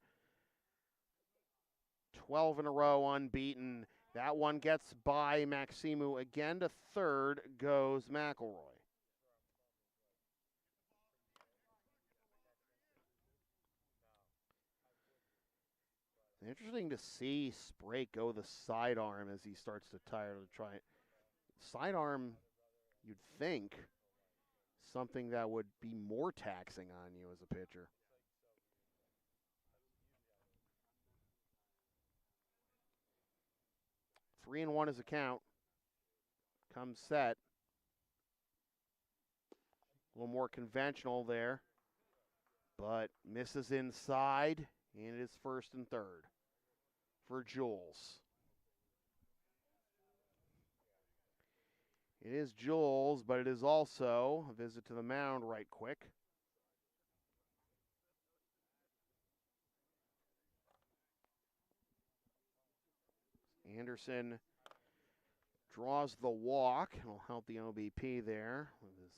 12 in a row unbeaten. That one gets by Maximu again. To third goes McElroy. Interesting to see Sprake go the sidearm as he starts to tire to try it. Sidearm, you'd think, something that would be more taxing on you as a pitcher. 3-1 is a count. Comes set. A little more conventional there, but misses inside, and it is 1st and 3rd for Jules. It is Jules, but it is also a visit to the mound right quick. Anderson draws the walk. It'll help the OBP there. With his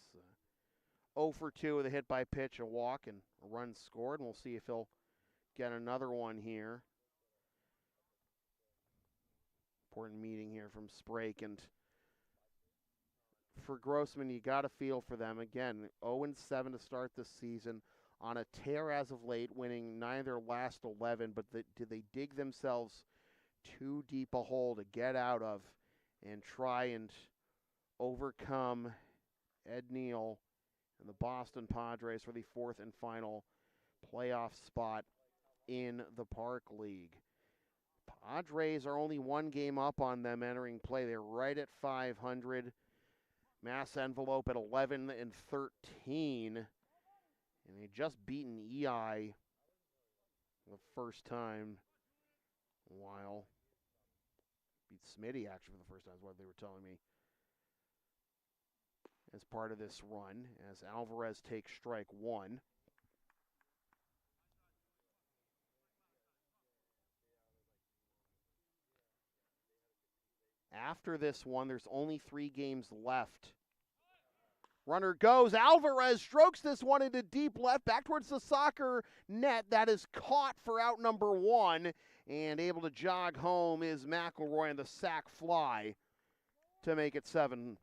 0 for 2 with a hit by pitch, a walk, and a run scored. And we'll see if he'll get another one here. Important meeting here from Sprake. And for Grossman, you got to feel for them. Again, 0-7 to start this season. On a tear as of late, winning 9 of their last 11. But did they dig themselves too deep a hole to get out of and try and overcome Ed Neal and the Boston Padres for the 4th and final playoff spot in the Park League? Padres are only 1 game up on them entering play. They're right at 500. Mass envelope at 11-13. And they just beaten EI the first time in a while. Beat Smitty, actually, for the first time, is what they were telling me, as part of this run, as Alvarez takes strike 1. After this one, there's only 3 games left. Runner goes. Alvarez strokes this one into deep left, back towards the soccer net. That is caught for out number 1. And able to jog home is McElroy on the sac fly to make it 7-4.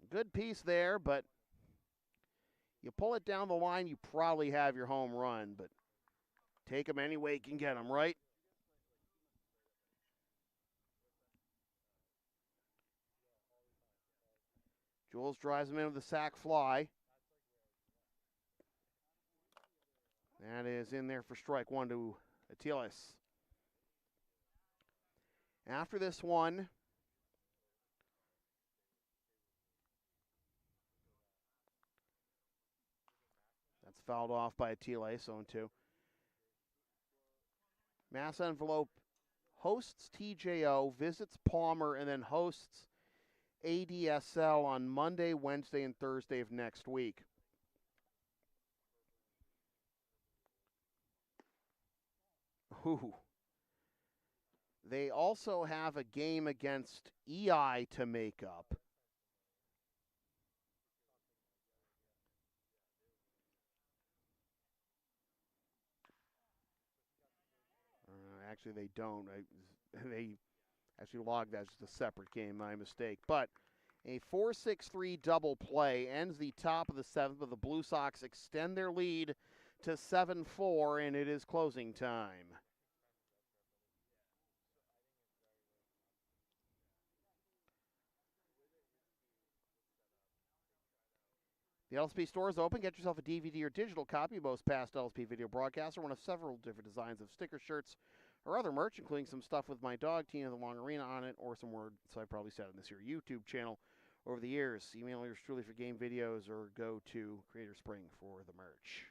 Good piece there, but you pull it down the line, you probably have your home run, but take them any way you can get them, right? Jules drives him in with the sac fly. That is in there for strike 1 to Atiles. After this one, that's fouled off by Atiles, 0-2. Mass envelope hosts TJO, visits Palmer, and then hosts ADSL on Monday, Wednesday, and Thursday of next week. Ooh. They also have a game against EI to make up. Actually, they don't. They actually logged that as just a separate game, my mistake. But a 4-6-3 double play ends the top of the 7th, but the Blue Sox extend their lead to 7-4, and it is closing time. The LSP store is open. Get yourself a DVD or digital copy of most past LSP video broadcasts or one of several different designs of sticker shirts or other merch, including some stuff with my dog, Tina the Long Arena, on it, or some words I probably said on this here YouTube channel over the years. Email yours truly for game videos or go to Creator Spring for the merch.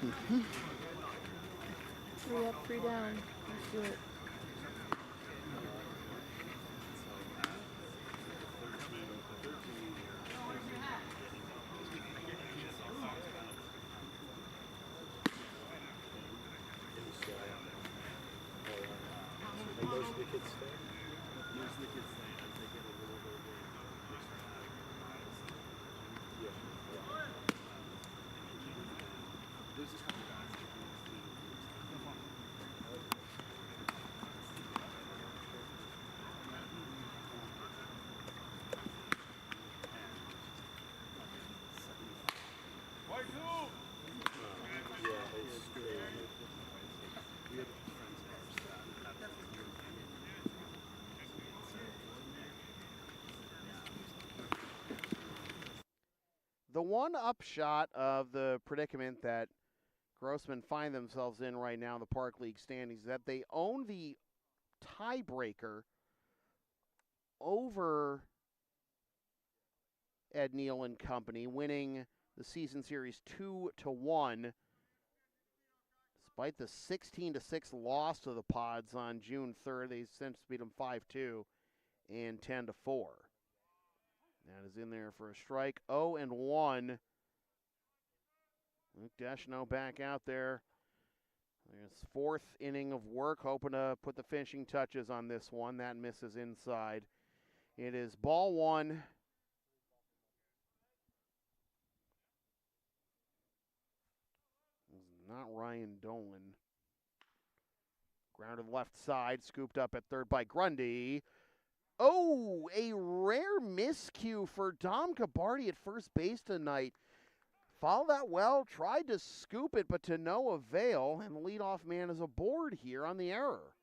Mm-hmm. 3 up, 3 down. Let's do it. Most of the kids stay. Most of the kids stay as they get a little bit of There's just couple guys. The one upshot of the predicament that Grossman find themselves in right now in the Park League standings is that they own the tiebreaker over Ed Neal and company, winning the season series 2-1. Despite the 16-6 loss to the Pods on June 3rd, they since beat them 5-2 and 10-4. That is in there for a strike. 0-1. Luke Deschanel back out there. There's fourth inning of work, hoping to put the finishing touches on this one. That misses inside. It is ball one. Not Ryan Dolan. Grounded left side, scooped up at third by Grundy. Oh, a rare miscue for Dom Gabardi at first base tonight. Fouled that well, tried to scoop it, but to no avail, and the leadoff man is aboard here on the error.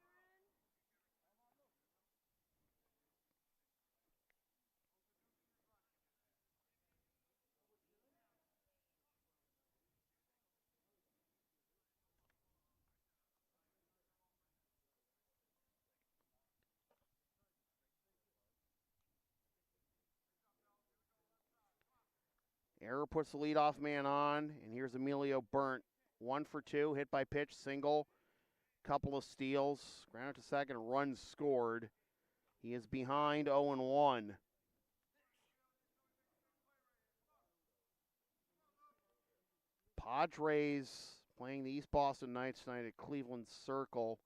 Error puts the leadoff man on, and here's Emilio Burnt. 1 for 2, hit by pitch, single, couple of steals, ground to second, runs scored. He is behind 0-1. Padres playing the East Boston Knights tonight at Cleveland Circle.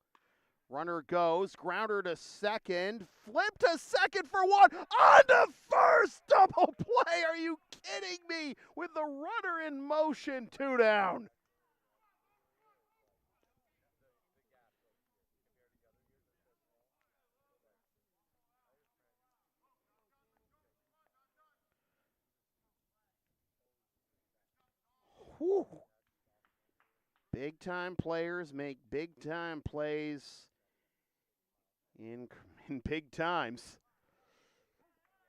Runner goes, grounder to second, flip to second for one, on to first, double play, are you kidding me? With the runner in motion, 2 down. Whew. Big time players make big time plays in big times.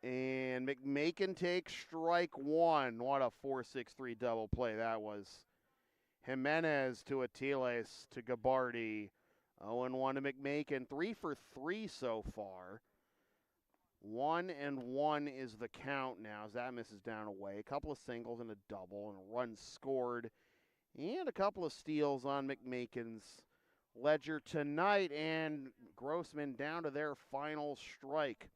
And McMakin takes strike one. What a 4-6-3 double play that was. Jimenez to Atiles to Gabardi. 0-1 to McMakin. 3 for 3 so far. 1-1 is the count now as that misses down away. A couple of singles and a double and a run scored. And a couple of steals on McMakin's ledger tonight. And Grossman down to their final strike.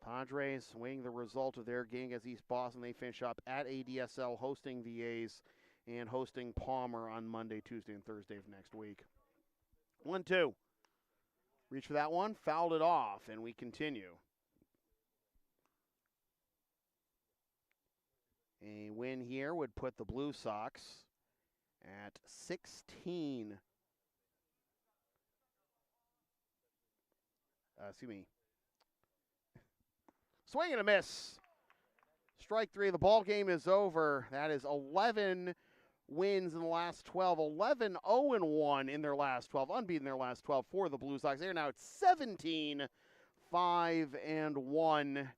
Padres weighing the result of their game against East Boston. They finish up at ADSL hosting the A's and hosting Palmer on Monday, Tuesday, and Thursday of next week. 1-2. Reach for that one, fouled it off, and we continue. A win here would put the Blue Sox at 16. Swing and a miss. Strike 3. The ball game is over. That is 11 wins in the last 12. 11 0-1 in their last 12. Unbeaten in their last 12 for the Blue Sox. They are now at 17 5-1.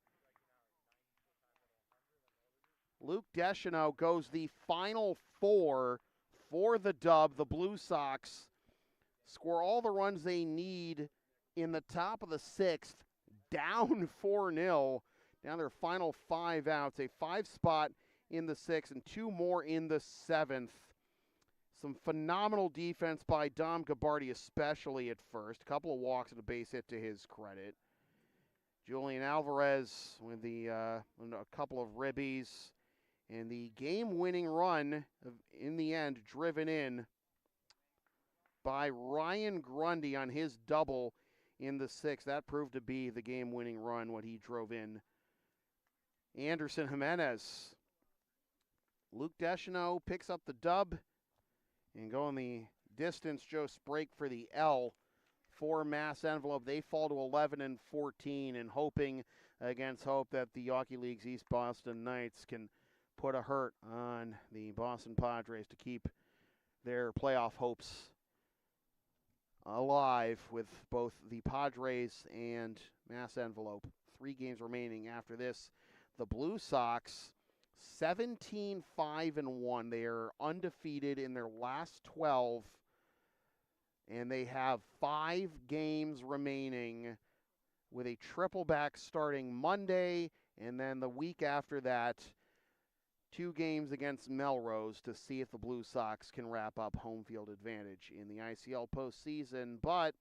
Luke Deschanel goes the final 4 for the dub. The Blue Sox score all the runs they need in the top of the 6th, down 4-0, down their final 5 outs, a 5 spot in the 6th and 2 more in the 7th. Some phenomenal defense by Dom Gabardi, especially at first. A couple of walks and a base hit to his credit. Julian Alvarez with a couple of ribbies. And the game-winning run, in the end, driven in by Ryan Grundy on his double in the 6th. That proved to be the game-winning run, what he drove in. Anderson Jimenez. Luke Deschanel picks up the dub and going the distance. Joe Sprake for the L for Mass Envelope. They fall to 11-14 and hoping against hope that the Hockey League's East Boston Knights can put a hurt on the Boston Padres to keep their playoff hopes alive with both the Padres and Mass Envelope. 3 games remaining after this. The Blue Sox 17-5-1. They are undefeated in their last 12, and they have 5 games remaining with a triple back starting Monday, and then the week after that, 2 games against Melrose to see if the Blue Sox can wrap up home field advantage in the ICL postseason. But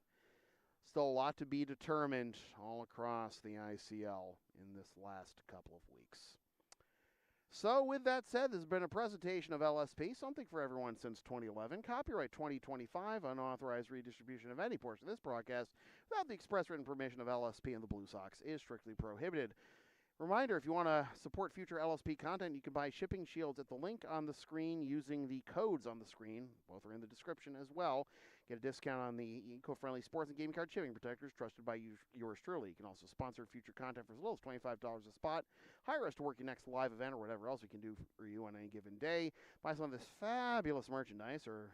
still a lot to be determined all across the ICL in this last couple of weeks. So with that said, this has been a presentation of LSP, something for everyone since 2011. Copyright 2025, unauthorized redistribution of any portion of this broadcast without the express written permission of LSP and the Blue Sox is strictly prohibited. Reminder, if you want to support future LSP content, you can buy shipping shields at the link on the screen using the codes on the screen. Both are in the description as well. Get a discount on the eco-friendly sports and gaming card shipping protectors trusted by yours truly. You can also sponsor future content for as little as $25 a spot. Hire us to work your next live event or whatever else we can do for you on any given day. Buy some of this fabulous merchandise or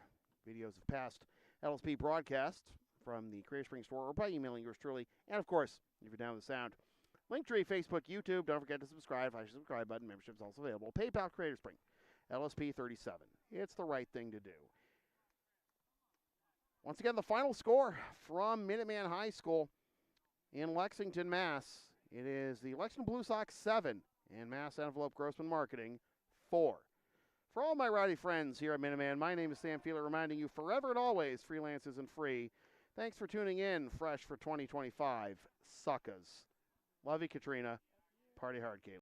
videos of past LSP broadcasts from the Creative Spring store or by emailing yours truly. And, of course, if you're down with the sound, Linktree, Facebook, YouTube. Don't forget to subscribe. Flash the subscribe button. Membership is also available. PayPal, Creative Spring, LSP 37. It's the right thing to do. Once again, the final score from Minuteman High School in Lexington, Mass. It is the Lexington Blue Sox 7 and Mass Envelope Grossman Marketing 4. For all my rowdy friends here at Minuteman, my name is Sam Feeler, reminding you forever and always, freelance isn't free. Thanks for tuning in, fresh for 2025. Suckers. Love you, Katrina. Party hard, Kate.